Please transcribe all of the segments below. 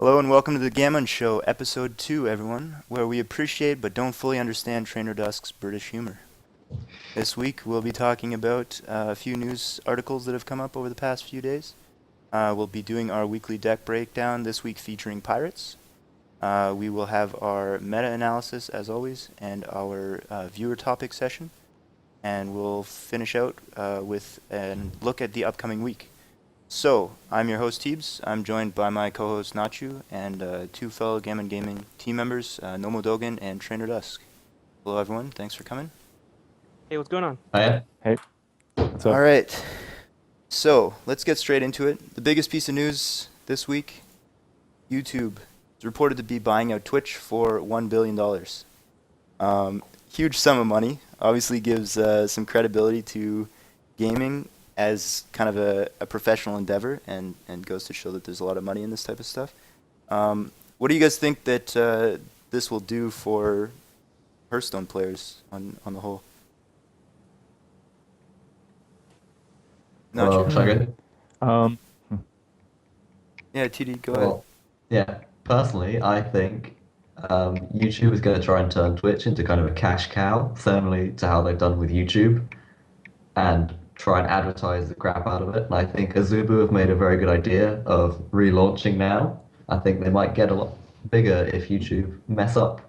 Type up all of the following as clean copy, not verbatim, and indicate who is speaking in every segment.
Speaker 1: Hello and welcome to the Gamon Show, Episode 2, everyone, where we appreciate but don't fully understand Trainer Dusk's British humor. This week we'll be talking about a few news articles that have come up over the past few days. We'll be doing our weekly deck breakdown, this week featuring pirates. We will have our meta-analysis, as always, and our viewer topic session. And we'll finish out with a look at the upcoming week. So, I'm your host, Teebs. I'm joined by my co-host, Nachu, and two fellow Gamon Gaming team members, Nomo Dogan and Trainer Dusk. Hello, everyone. Thanks for coming.
Speaker 2: Hey, what's going on?
Speaker 3: Hiya.
Speaker 4: Hey, what's up?
Speaker 1: All right. So, let's get straight into it. The biggest piece of news this week, YouTube is reported to be buying out Twitch for $1 billion. Huge sum of money. Obviously gives some credibility to gaming as kind of a professional endeavor, and goes to show that there's a lot of money in this type of stuff. What do you guys think that this will do for Hearthstone players on the whole? Not
Speaker 3: Well,
Speaker 1: you.
Speaker 3: shall I go?
Speaker 4: Um,
Speaker 1: Yeah, TD, go ahead.
Speaker 3: Well, yeah. Personally, I think YouTube is going to try and turn Twitch into kind of a cash cow, similarly to how they've done with YouTube, and try and advertise the crap out of it. And I think Azubu have made a very good idea of relaunching now. I think they might get a lot bigger if YouTube mess up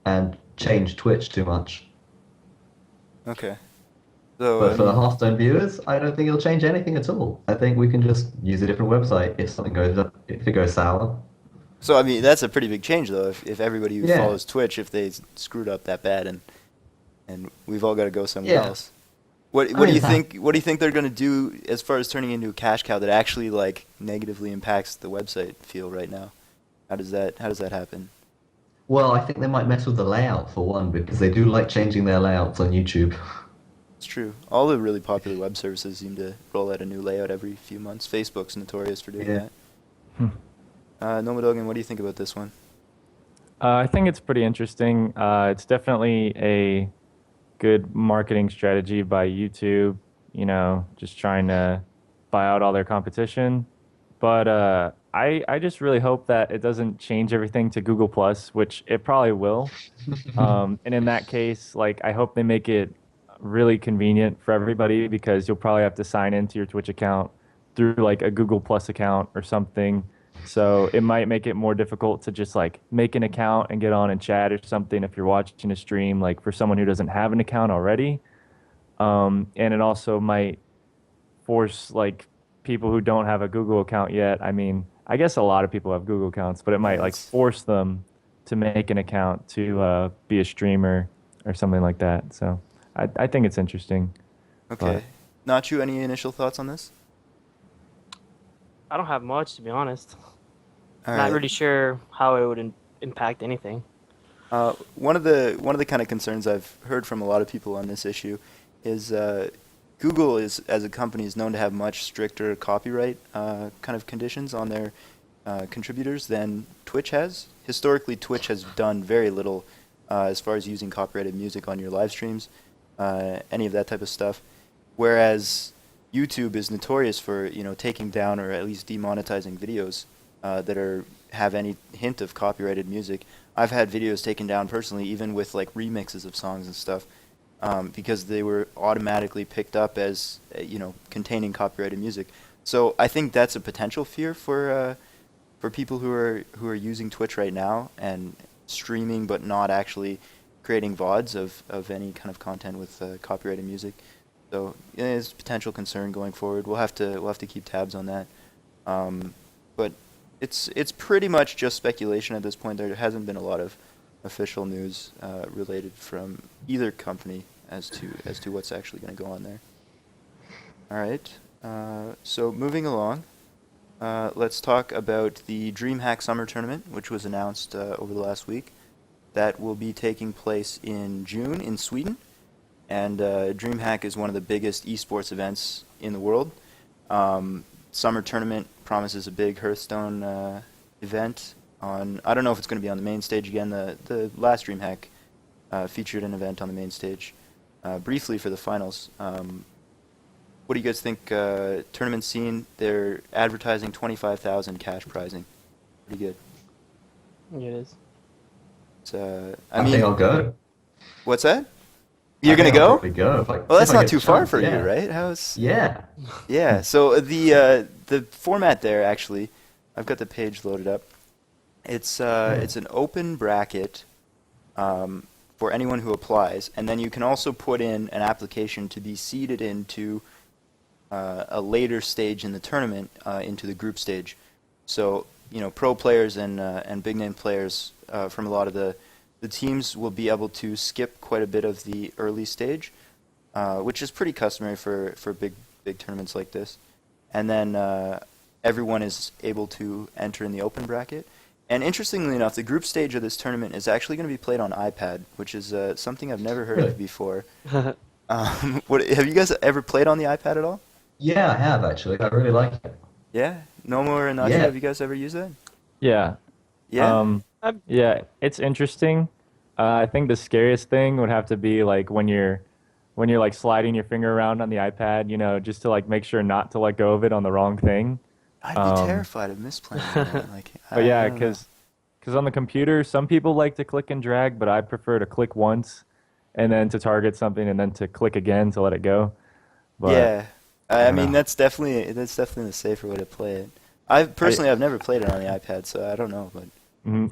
Speaker 3: and change Twitch too much.
Speaker 1: Okay. So,
Speaker 3: But for the Hearthstone viewers, I don't think it'll change anything at all. I think we can just use a different website if something goes up, if it goes sour.
Speaker 1: I mean, that's a pretty big change, though. If everybody who
Speaker 3: Yeah.
Speaker 1: follows Twitch, if they screwed up that bad, and we've all got to go somewhere
Speaker 3: Yeah.
Speaker 1: else. What
Speaker 3: I
Speaker 1: do
Speaker 3: mean,
Speaker 1: you think? What do you think they're going to do as far as turning into a cash cow that actually like negatively impacts the website feel right now? How does that happen?
Speaker 3: Well, I think they might mess with the layout for one, because they do like changing their layouts on YouTube.
Speaker 1: It's true. All the really popular web services seem to roll out a new layout every few months. Facebook's notorious for doing
Speaker 3: Yeah.
Speaker 1: that.
Speaker 4: Hmm.
Speaker 1: Nomadogan, what do you think about this one?
Speaker 4: I think it's pretty interesting. It's definitely a good marketing strategy by YouTube, just trying to buy out all their competition. But I just really hope that it doesn't change everything to Google Plus, which it probably will. And in that case, like, I hope they make it really convenient for everybody, because you'll probably have to sign into your Twitch account through like a Google Plus account or something. So it might make it more difficult to just like make an account and get on and chat or something if you're watching a stream, like for someone who doesn't have an account already. And it also might force like people who don't have a Google account yet. I mean, I guess a lot of people have Google accounts, but it might like
Speaker 1: Yes.
Speaker 4: force them to make an account to be a streamer or something like that. So I think it's interesting.
Speaker 1: Okay. Nachu, any initial thoughts on this?
Speaker 2: I don't have much, to be honest.
Speaker 1: All
Speaker 2: Not
Speaker 1: right.
Speaker 2: really sure how it would impact anything.
Speaker 1: One of the kind of concerns I've heard from a lot of people on this issue is Google is, as a company, is known to have much stricter copyright kind of conditions on their contributors than Twitch has. Historically, Twitch has done very little as far as using copyrighted music on your live streams, any of that type of stuff. Whereas YouTube is notorious for taking down or at least demonetizing videos that have any hint of copyrighted music. I've had videos taken down personally, even with like remixes of songs and stuff, because they were automatically picked up as containing copyrighted music. So I think that's a potential fear for people who are using Twitch right now and streaming, but not actually creating VODs of any kind of content with copyrighted music. So it's a potential concern going forward. We'll have to keep tabs on that. But it's pretty much just speculation at this point. There hasn't been a lot of official news related from either company as to what's actually going to go on there. All right. So moving along, let's talk about the Dreamhack Summer Tournament, which was announced over the last week. That will be taking place in June in Sweden. And Dreamhack is one of the biggest esports events in the world. Summer tournament promises a big Hearthstone event. I don't know if it's going to be on the main stage again. The last Dreamhack featured an event on the main stage briefly for the finals. What do you guys think? Tournament scene, they're advertising 25,000 cash prizing. Pretty good.
Speaker 2: It is.
Speaker 1: It's,
Speaker 3: I think I'll go.
Speaker 1: what's that?
Speaker 3: I
Speaker 1: You're gonna
Speaker 3: think I'll
Speaker 1: go?
Speaker 3: probably go
Speaker 1: Well, that's
Speaker 3: if I
Speaker 1: not
Speaker 3: get
Speaker 1: too
Speaker 3: the
Speaker 1: far
Speaker 3: chance,
Speaker 1: for you,
Speaker 3: yeah.
Speaker 1: right? How's
Speaker 3: Yeah.
Speaker 1: Yeah. So the format there actually, I've got the page loaded up. It's an open bracket for anyone who applies, and then you can also put in an application to be seeded into a later stage in the tournament, into the group stage. So pro players and big name players from a lot of the teams will be able to skip quite a bit of the early stage, which is pretty customary for big tournaments like this. And then everyone is able to enter in the open bracket. And interestingly enough, the group stage of this tournament is actually going to be played on iPad, which is something I've never heard of before. Have you guys ever played on the iPad at all?
Speaker 3: Yeah, I have actually. I really like it.
Speaker 1: Yeah? Nomo or Nacho,
Speaker 3: Yeah.
Speaker 1: have you guys ever used that?
Speaker 4: Yeah.
Speaker 1: Yeah?
Speaker 4: Yeah, it's interesting. I think the scariest thing would have to be like when you're like sliding your finger around on the iPad, just to like make sure not to let go of it on the wrong thing.
Speaker 1: I'd be terrified of misplaying that. Like,
Speaker 4: But yeah,
Speaker 1: I don't know.
Speaker 4: because on the computer, some people like to click and drag, but I prefer to click once and then to target something and then to click again to let it go. But
Speaker 1: Yeah,
Speaker 4: I
Speaker 1: I
Speaker 4: don't
Speaker 1: mean
Speaker 4: know.
Speaker 1: that's definitely the safer way to play it. I've never played it on the iPad, so I don't know. But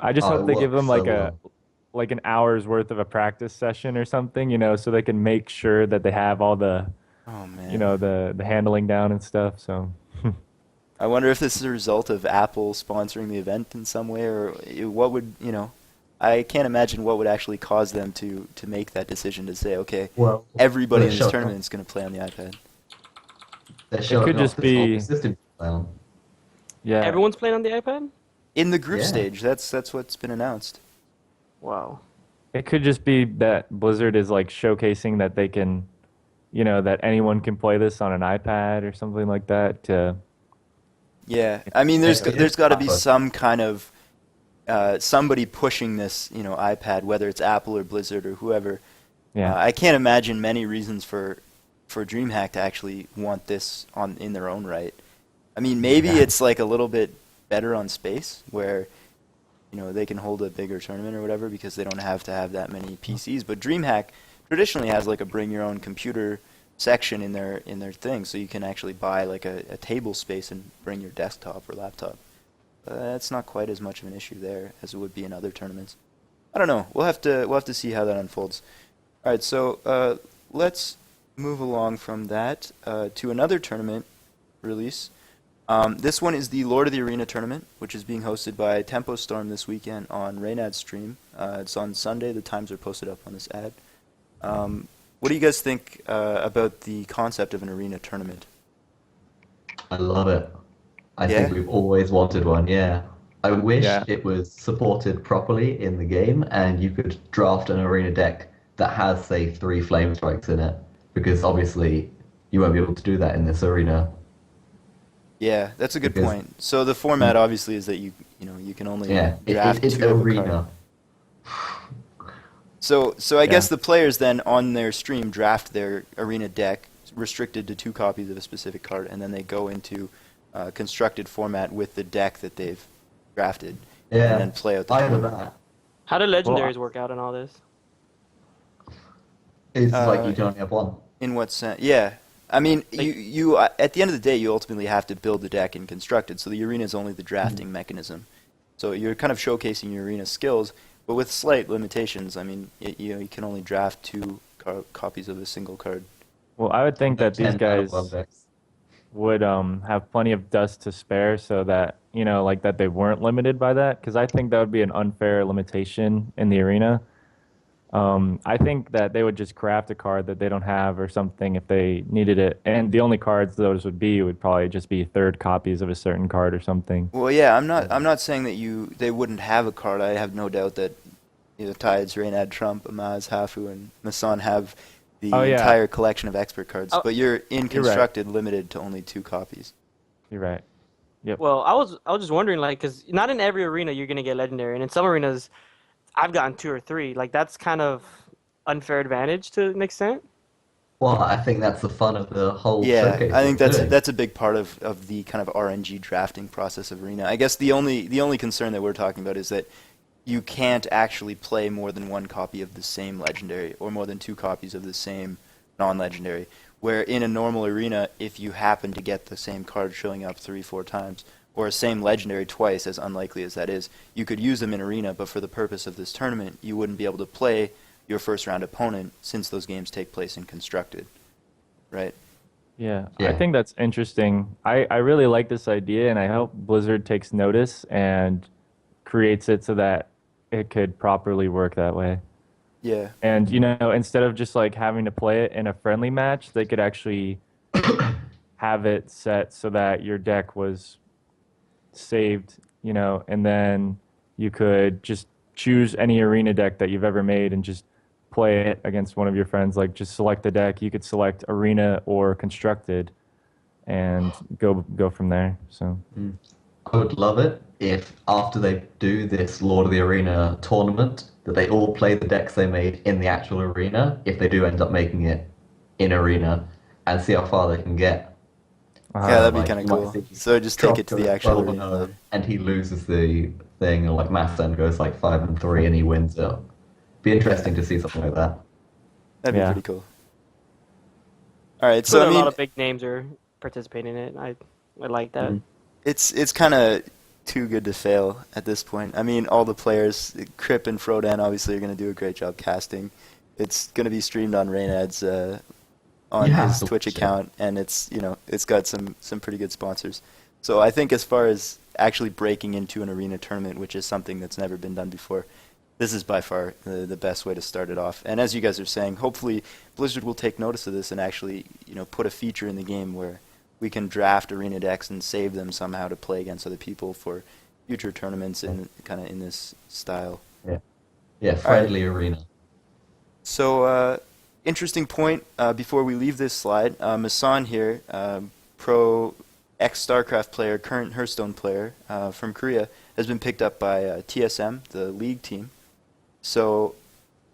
Speaker 4: I just
Speaker 3: Oh,
Speaker 4: hope
Speaker 3: it
Speaker 4: they give them
Speaker 3: works so well.
Speaker 4: like an hour's worth of a practice session or something, so they can make sure that they have all the,
Speaker 1: oh
Speaker 4: you
Speaker 1: man,
Speaker 4: know, the handling down and stuff. So
Speaker 1: I wonder if this is a result of Apple sponsoring the event in some way, or what would I can't imagine what would actually cause them to make that decision to say, okay,
Speaker 3: Well,
Speaker 1: everybody
Speaker 3: they're
Speaker 1: in this
Speaker 3: showing
Speaker 1: tournament
Speaker 3: off,
Speaker 1: is going to play on the iPad.
Speaker 3: they're
Speaker 4: it
Speaker 3: showing
Speaker 4: could
Speaker 3: off
Speaker 4: just
Speaker 3: this whole new
Speaker 4: be,
Speaker 3: system now.
Speaker 4: yeah,
Speaker 2: Everyone's playing on the iPad?
Speaker 1: In the group
Speaker 3: Yeah.
Speaker 1: stage, that's what's been announced.
Speaker 2: Wow.
Speaker 4: it could just be that Blizzard is like showcasing that they can, that anyone can play this on an iPad or something like that.
Speaker 1: Yeah, I mean,
Speaker 3: Yeah, it
Speaker 1: there's
Speaker 3: is
Speaker 1: got to be
Speaker 3: tougher.
Speaker 1: some kind of somebody pushing this, iPad, whether it's Apple or Blizzard or whoever.
Speaker 4: Yeah.
Speaker 1: I can't imagine many reasons for DreamHack to actually want this in their own right. I mean, maybe
Speaker 3: Yeah.
Speaker 1: it's like a little bit better on space where they can hold a bigger tournament or whatever because they don't have to have that many PCs. But DreamHack traditionally has like a bring your own computer section in their thing, so you can actually buy like a table space and bring your desktop or laptop. That's not quite as much of an issue there as it would be in other tournaments. I don't know. We'll have to see how that unfolds. All right, so let's move along from that to another tournament release. This one is the Lord of the Arena tournament, which is being hosted by Tempo Storm this weekend on Reynad's stream. It's on Sunday. The times are posted up on this ad. What do you guys think about the concept of an arena tournament?
Speaker 3: I love it. I
Speaker 1: Yeah?
Speaker 3: think we've always wanted one, yeah. I wish
Speaker 4: Yeah.
Speaker 3: it was supported properly in the game and you could draft an arena deck that has, say, 3 flame strikes in it. Because obviously you won't be able to do that in this arena.
Speaker 1: Yeah, that's a good
Speaker 3: Because-
Speaker 1: point. So the format obviously is that you can only
Speaker 3: Yeah,
Speaker 1: draft
Speaker 3: it's
Speaker 1: 2 of a card.
Speaker 3: arena.
Speaker 1: So I guess
Speaker 4: Yeah.
Speaker 1: the players then on their stream draft their arena deck, restricted to 2 copies of a specific card, and then they go into constructed format with the deck that they've drafted,
Speaker 3: Yeah,
Speaker 1: and then play out the
Speaker 3: I know
Speaker 1: tournament.
Speaker 3: that.
Speaker 2: How do
Speaker 4: Well,
Speaker 2: legendaries work out in all this?
Speaker 3: It's like
Speaker 1: Uh,
Speaker 3: you can only have one.
Speaker 1: In what sense? Yeah, I mean,
Speaker 2: Like-
Speaker 1: you at the end of the day, you ultimately have to build the deck and construct it. So the arena is only the drafting mechanism. So you're kind of showcasing your arena skills, but with slight limitations. I mean, you can only draft 2 copies of a single card.
Speaker 4: Well, I would think that these
Speaker 3: 10 out of
Speaker 4: guys
Speaker 3: 12 decks.
Speaker 4: would have plenty of dust to spare so that, like that they weren't limited by that, because I think that would be an unfair limitation in the arena. I think that they would just craft a card that they don't have or something if they needed it, and the only cards those would probably just be third copies of a certain card or something.
Speaker 1: Well, yeah, I'm not saying that they wouldn't have a card. I have no doubt that Tides, Reynad, Trump, Amaz, Hafu, and Masan have the
Speaker 4: Oh, yeah.
Speaker 1: entire collection of expert cards.
Speaker 2: Oh,
Speaker 1: But you're in
Speaker 4: you're right.
Speaker 1: constructed limited to only 2 copies.
Speaker 4: You're right. Yep.
Speaker 2: Well, I was just wondering, like, because not in every arena you're gonna get legendary, and in some arenas, I've gotten 2 or 3. Like, that's kind of unfair advantage to an extent.
Speaker 3: Well, I think that's the fun of the whole
Speaker 1: Yeah,
Speaker 3: showcase.
Speaker 1: I think
Speaker 3: we're
Speaker 1: that's
Speaker 3: doing.
Speaker 1: that's a big part of the kind of RNG drafting process of Arena. I guess the only concern that we're talking about is that you can't actually play more than one copy of the same legendary or more than 2 copies of the same non-legendary. Where in a normal arena, if you happen to get the same card showing up 3-4 times, or a same legendary twice, as unlikely as that is, you could use them in arena, but for the purpose of this tournament, you wouldn't be able to play your first round opponent since those games take place in constructed, right?
Speaker 4: Yeah,
Speaker 3: Yeah.
Speaker 4: I think that's interesting. I really like this idea, and I hope Blizzard takes notice and creates it so that it could properly work that way.
Speaker 1: Yeah,
Speaker 4: And, instead of just like having to play it in a friendly match, they could actually have it set so that your deck was saved, and then you could just choose any arena deck that you've ever made and just play it against one of your friends. Like, just select the deck. You could select arena or constructed and go from there. So
Speaker 3: I would love it if after they do this Lord of the Arena tournament, that they all play the decks they made in the actual arena, if they do end up making it in arena, and see how far they can get.
Speaker 1: yeah, that'd be
Speaker 3: Like,
Speaker 1: kind of
Speaker 3: you might
Speaker 1: cool.
Speaker 3: see
Speaker 1: So just take it to the
Speaker 3: Trump
Speaker 1: actual
Speaker 3: goes
Speaker 1: arena.
Speaker 3: 12-0, and he loses the thing, and like Massen goes like 5-3, and he wins it. Be interesting to see something like that.
Speaker 1: That'd be
Speaker 4: Yeah.
Speaker 1: pretty cool. All right,
Speaker 2: So
Speaker 1: so I
Speaker 2: a
Speaker 1: mean,
Speaker 2: lot of big names are participating in it. I like that.
Speaker 1: it's kind of too good to fail at this point. I mean, all the players, Crip and Frodan, obviously are going to do a great job casting. It's going to be streamed on Rainad's on
Speaker 3: You have
Speaker 1: his
Speaker 3: to
Speaker 1: Twitch
Speaker 3: watch it.
Speaker 1: account, and it's it's got some pretty good sponsors. So I think as far as actually breaking into an arena tournament, which is something that's never been done before, this is by far the best way to start it off. And as you guys are saying, hopefully Blizzard will take notice of this and actually put a feature in the game where we can draft arena decks and save them somehow to play against other people for future tournaments in kind of in this style.
Speaker 3: Yeah, friendly arena.
Speaker 1: So, interesting point before we leave this slide. Masan here, pro ex-StarCraft player, current Hearthstone player from Korea, has been picked up by TSM, the league team. So,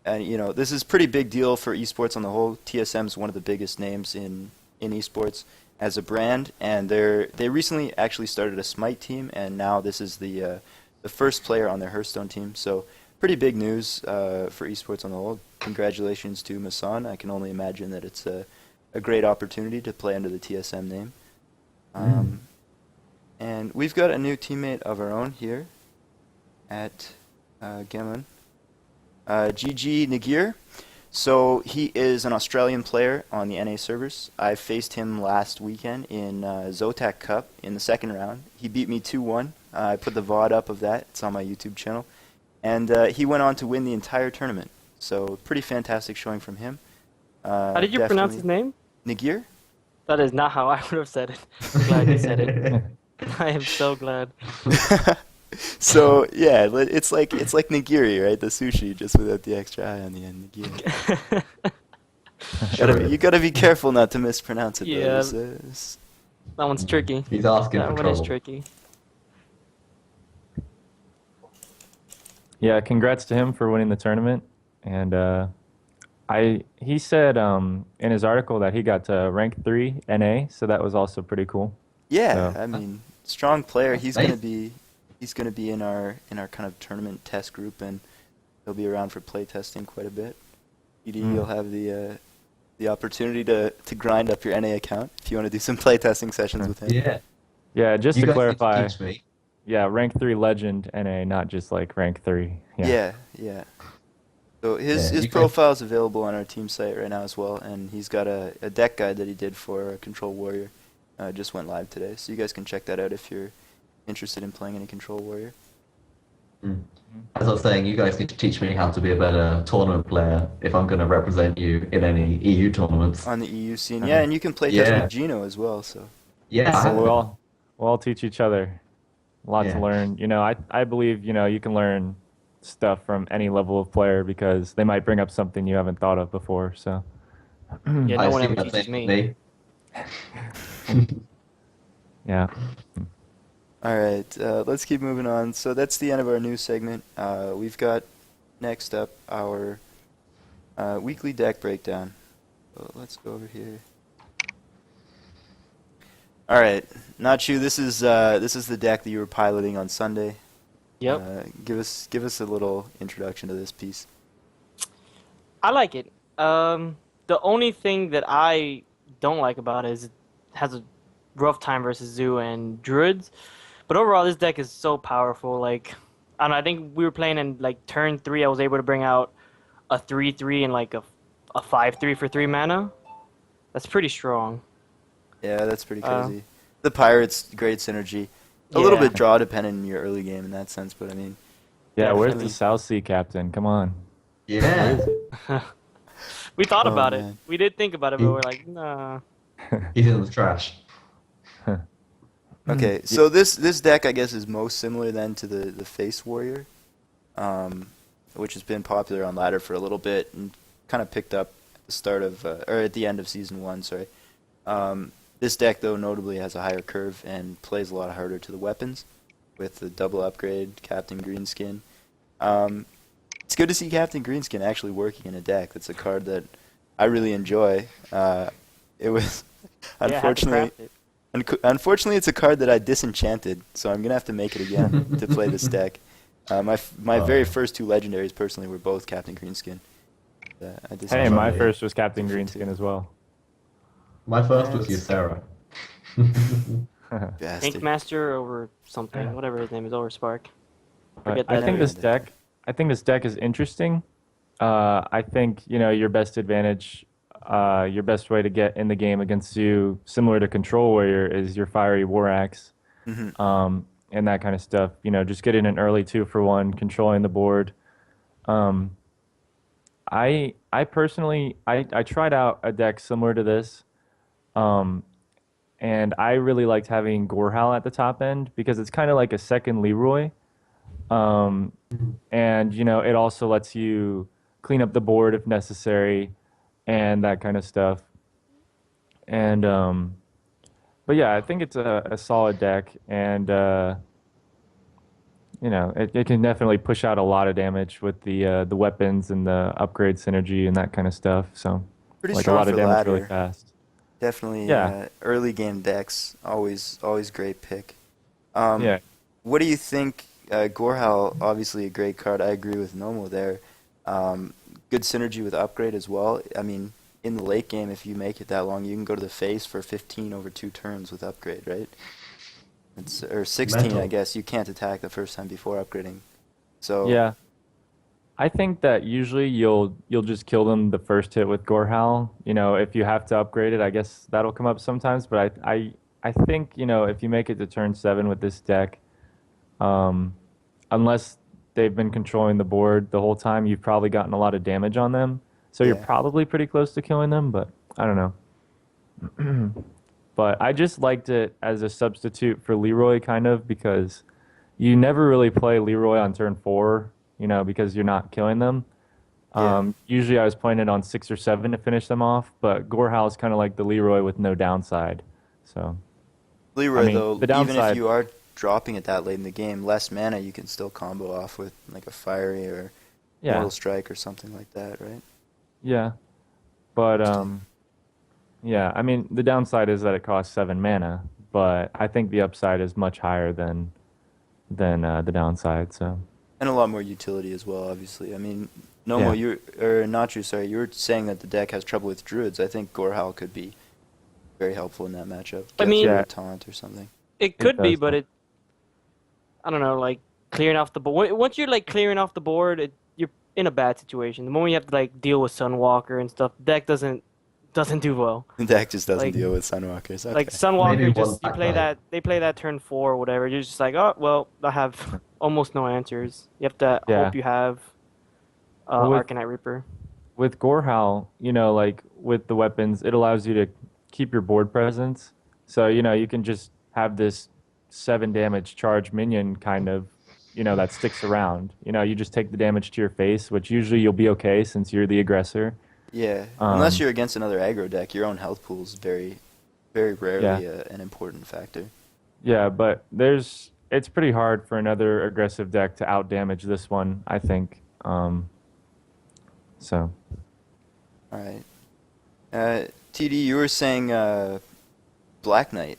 Speaker 1: this is a pretty big deal for esports on the whole. TSM is one of the biggest names in esports as a brand, and they recently actually started a Smite team, and now this is the first player on their Hearthstone team. So, pretty big news for esports on the whole. Congratulations to Masan. I can only imagine that it's a great opportunity to play under the TSM name. And we've got a new teammate of our own here at Gamon, GG Nagir. So he is an Australian player on the NA servers. I faced him last weekend in Zotac Cup in the second round. He beat me 2-1. I put the VOD up of that. It's on my YouTube channel. And he went on to win the entire tournament. So pretty fantastic showing from him.
Speaker 2: How did you pronounce his name?
Speaker 1: Nagir?
Speaker 2: That is not how I would have said it. I'm glad you said it. I am so glad.
Speaker 1: So yeah, it's like nigiri, right? The sushi, just without the extra I on the end. Nigiri. You gotta be careful not to mispronounce it.
Speaker 2: Yeah.
Speaker 1: Though.
Speaker 2: That one's tricky.
Speaker 3: He's asking
Speaker 2: That
Speaker 3: for
Speaker 2: one
Speaker 3: trouble.
Speaker 2: is tricky.
Speaker 4: yeah, congrats to him for winning the tournament. And he said in his article that he got to rank 3 NA, so that was also pretty cool.
Speaker 1: Yeah,
Speaker 4: So-
Speaker 1: I mean, strong player. He's
Speaker 3: Nice.
Speaker 1: gonna be in our kind of tournament test group, and he'll be around for play testing quite a bit. You'll have the opportunity to grind up your NA account if you want to do some play testing sessions with him.
Speaker 3: Yeah.
Speaker 4: Yeah, just
Speaker 3: You
Speaker 4: to
Speaker 3: guys need
Speaker 4: clarify,
Speaker 3: teach me.
Speaker 4: yeah, rank 3 legend NA, not just like rank 3.
Speaker 1: Yeah. So his
Speaker 3: Yeah, you guys-
Speaker 1: profile is available on our team site right now as well, and he's got a deck guide that he did for Control Warrior. Just went live today, so you guys can check that out if you're interested in playing any Control Warrior.
Speaker 3: As I was saying, you guys need to teach me how to be a better tournament player if I'm going to represent you in any EU tournaments.
Speaker 1: On the EU scene, yeah, and you can play test
Speaker 3: Yeah.
Speaker 1: with Gino as well. So
Speaker 3: Yeah, I
Speaker 4: So
Speaker 3: have
Speaker 4: we'll all teach each other. A lot to
Speaker 3: Yeah.
Speaker 4: learn. I believe, you can learn stuff from any level of player because they might bring up something you haven't thought of before. So
Speaker 2: Yeah,
Speaker 3: I
Speaker 2: no one
Speaker 3: assume
Speaker 2: ever
Speaker 3: that's
Speaker 2: teaches
Speaker 3: it
Speaker 2: me.
Speaker 3: for me.
Speaker 4: yeah.
Speaker 1: all right, let's keep moving on. So that's the end of our news segment. We've got next up our weekly deck breakdown. So let's go over here. All right, Nachu, this is the deck that you were piloting on Sunday.
Speaker 2: Yep.
Speaker 1: Give us a little introduction to this piece.
Speaker 2: I like it. The only thing that I don't like about it is it has a rough time versus Zoo and Druids. But overall, this deck is so powerful. Like, I don't know, I think we were playing in like turn 3. I was able to bring out a 3/3 and like a 5/3 for 3 mana. That's pretty strong.
Speaker 1: Yeah, that's pretty
Speaker 2: Uh,
Speaker 1: crazy. The Pirates, great synergy. A little
Speaker 2: Yeah.
Speaker 1: bit draw dependent in your early game in that sense, but I mean,
Speaker 4: Yeah, where's the
Speaker 2: Definitely.
Speaker 4: South Sea captain? Come on. Where
Speaker 3: Yeah,
Speaker 4: is it?
Speaker 2: We thought
Speaker 1: Oh,
Speaker 2: about it.
Speaker 1: man.
Speaker 2: We did think about it, but we're like, nah.
Speaker 3: he's in the trash.
Speaker 1: Okay, so this deck I guess is most similar then to the Face Warrior, which has been popular on ladder for a little bit and kind of picked up at the start of or at the end of season 1. Sorry. This deck though notably has a higher curve and plays a lot harder to the weapons with the double upgrade Captain Greenskin. It's good to see Captain Greenskin actually working in a deck. That's a card that I really enjoy. It was
Speaker 2: Yeah, had to
Speaker 1: unfortunately.
Speaker 2: craft it.
Speaker 1: Unfortunately, it's a card that I disenchanted, so I'm gonna have to make it again to play this deck. My very first 2 legendaries personally were both Captain Greenskin. I
Speaker 4: Hey,
Speaker 1: disenchanted.
Speaker 4: my
Speaker 3: Right.
Speaker 4: first was Captain Greenskin as well.
Speaker 3: My first was
Speaker 1: That's-
Speaker 3: Ysera.
Speaker 2: Ink
Speaker 1: Bastard.
Speaker 2: Master over something, whatever his name is, over Spark.
Speaker 4: But
Speaker 2: Forget
Speaker 4: I
Speaker 2: that
Speaker 4: think
Speaker 2: name.
Speaker 4: this deck is interesting. I think, your best advantage, your best way to get in the game against you, similar to Control Warrior, is your Fiery War Axe,
Speaker 1: Mhm.
Speaker 4: and that kind of stuff. Just getting an early 2-for-1, controlling the board. Um, I personally, I tried out a deck similar to this, um, and I really liked having Gorehowl at the top end because it's kind of like a second Leroy. Um, and it also lets you clean up the board if necessary and that kind of stuff. And but yeah, I think it's a solid deck, and it can definitely push out a lot of damage with the weapons and the upgrade synergy and that kind of stuff. So
Speaker 1: Pretty
Speaker 4: like a
Speaker 1: strong
Speaker 4: lot of
Speaker 1: for
Speaker 4: damage really
Speaker 1: ladder.
Speaker 4: fast.
Speaker 1: Definitely
Speaker 4: Yeah.
Speaker 1: early game decks. Always great pick. Um,
Speaker 4: Yeah.
Speaker 1: what do you think? Gorehowl, obviously a great card. I agree with Nomo there. Good synergy with upgrade as well. I mean, in the late game, if you make it that long, you can go to the face for 15 over 2 turns with upgrade, right? Or 16, I
Speaker 3: Mental.
Speaker 1: guess. You can't attack the first time before upgrading. So,
Speaker 4: Yeah. I think that usually you'll just kill them the first hit with Gorehowl. If you have to upgrade it, I guess that'll come up sometimes. But I think if you make it to turn 7 with this deck, um, unless they've been controlling the board the whole time, you've probably gotten a lot of damage on them. So you're
Speaker 1: yeah.
Speaker 4: probably pretty close to killing them. But I don't know. But I just liked it as a substitute for Leroy, kind of, because you never really play Leroy on turn 4, because you're not killing them.
Speaker 1: Yeah.
Speaker 4: Usually I was playing it on 6 or 7 to finish them off, but Gorehowl is kind of like the Leroy with no downside. So,
Speaker 1: Leroy,
Speaker 4: I mean,
Speaker 1: though,
Speaker 4: the
Speaker 1: even if
Speaker 4: downside,
Speaker 1: you are dropping it that late in the game, less mana, you can still combo off with like a Fiery or
Speaker 4: yeah,
Speaker 1: Mortal Strike or something like that, right?
Speaker 4: yeah. But,
Speaker 1: Interesting.
Speaker 4: yeah, I mean, the downside is that it costs 7 mana, but I think the upside is much higher than the downside, so.
Speaker 1: And a lot more utility as well, obviously. I mean,
Speaker 4: Yeah.
Speaker 1: Nomo, or Nacho, sorry, you were saying that the deck has trouble with Druids. I think Gorehowl could be very helpful in that matchup.
Speaker 2: I
Speaker 1: Get
Speaker 2: mean,
Speaker 1: through
Speaker 4: Yeah.
Speaker 1: a taunt or something.
Speaker 2: it
Speaker 4: It
Speaker 2: could be,
Speaker 4: does.
Speaker 2: but I don't know, like clearing off the board. Once you're like clearing off the board, you're in a bad situation. The moment you have to like deal with Sunwalker and stuff, deck doesn't do well.
Speaker 1: The deck just doesn't
Speaker 2: Like
Speaker 1: deal with Sunwalkers. Okay.
Speaker 2: like
Speaker 3: Maybe
Speaker 2: Sunwalker,
Speaker 3: one
Speaker 2: just you
Speaker 3: back
Speaker 2: play
Speaker 3: line.
Speaker 2: they play that turn 4 or whatever. You're just like, oh well, I have almost no answers. You have to
Speaker 4: Yeah.
Speaker 2: hope you have
Speaker 4: Well, with
Speaker 2: Arcanite Reaper.
Speaker 4: with Gorehowl, like with the weapons, it allows you to keep your board presence. So, you can just have this 7 damage charge minion kind of, that sticks around. You just take the damage to your face, which usually you'll be okay since you're the aggressor.
Speaker 1: Yeah. Unless
Speaker 4: Um,
Speaker 1: you're against another aggro deck, your own health pool is very, very
Speaker 4: yeah.
Speaker 1: rarely an important factor.
Speaker 4: Yeah, but it's pretty hard for another aggressive deck to outdamage this one, I think. So,
Speaker 1: All right. TD, you were saying Black Knight.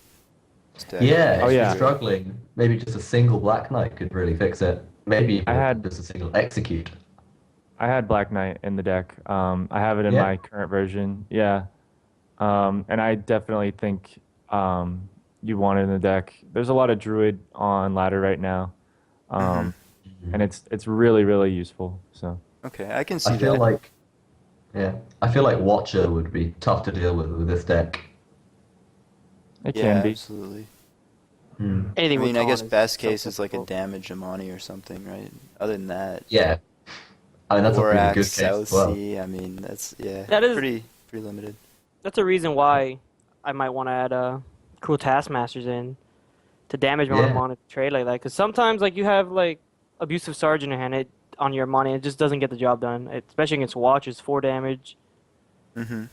Speaker 1: deck.
Speaker 3: Yeah,
Speaker 4: Oh,
Speaker 3: if you're
Speaker 4: yeah.
Speaker 3: struggling, maybe just a single Black Knight could really fix it. Maybe
Speaker 4: I
Speaker 3: even
Speaker 4: had
Speaker 3: just a single Execute.
Speaker 4: I had Black Knight in the deck. I have it in
Speaker 3: Yeah.
Speaker 4: my current version. Yeah. And I definitely think you want it in the deck. There's a lot of Druid on ladder right now,
Speaker 1: Hmm.
Speaker 4: and it's really really useful. So
Speaker 1: Okay, I can
Speaker 3: I
Speaker 1: see
Speaker 3: feel
Speaker 1: that.
Speaker 3: like, yeah, I feel like Watcher would be tough to deal with this deck.
Speaker 4: it can
Speaker 1: Yeah,
Speaker 4: be.
Speaker 1: absolutely.
Speaker 3: Hmm.
Speaker 1: I
Speaker 2: Anything with
Speaker 1: mean, I guess
Speaker 2: taunt is
Speaker 1: best
Speaker 2: so
Speaker 1: case is like a
Speaker 2: difficult.
Speaker 1: damage Amani or something, right? Other than that,
Speaker 3: Yeah, I mean that's a pretty
Speaker 1: Borax,
Speaker 3: good case
Speaker 1: South
Speaker 3: as well.
Speaker 1: Sea. I mean, that's yeah,
Speaker 2: That is
Speaker 1: pretty limited.
Speaker 2: that's a reason why I might want to add cool taskmasters in to damage mode
Speaker 3: Yeah.
Speaker 2: on a trade like that. Because sometimes like you have like abusive sergeant in hand it on your money, it just doesn't get the job done. Especially against watch, it's 4 damage,
Speaker 1: Hmm.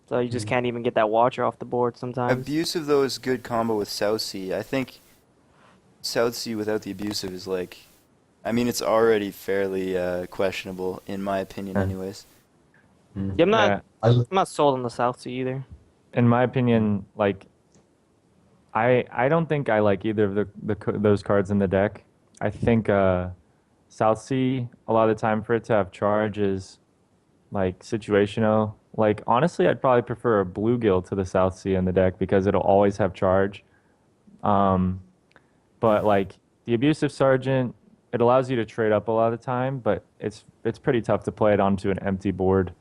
Speaker 2: so you just
Speaker 3: Mhm.
Speaker 2: can't even get that watcher off the board sometimes.
Speaker 1: Abusive though is good combo with South Sea. I think South Sea without the abusive is like, I mean, it's already fairly questionable in my opinion,
Speaker 3: Yeah.
Speaker 1: anyways.
Speaker 3: Hmm.
Speaker 2: Yeah,
Speaker 4: Yeah.
Speaker 2: I'm not sold on the South Sea either.
Speaker 4: In my opinion, like I don't think I like either of those cards in the deck. I think South Sea a lot of the time for it to have charge is like situational. Like honestly, I'd probably prefer a bluegill to the South Sea in the deck because it'll always have charge. Um, but
Speaker 1: Hmm.
Speaker 4: like the abusive sergeant, it allows you to trade up a lot of the time, but it's pretty tough to play it onto an empty board.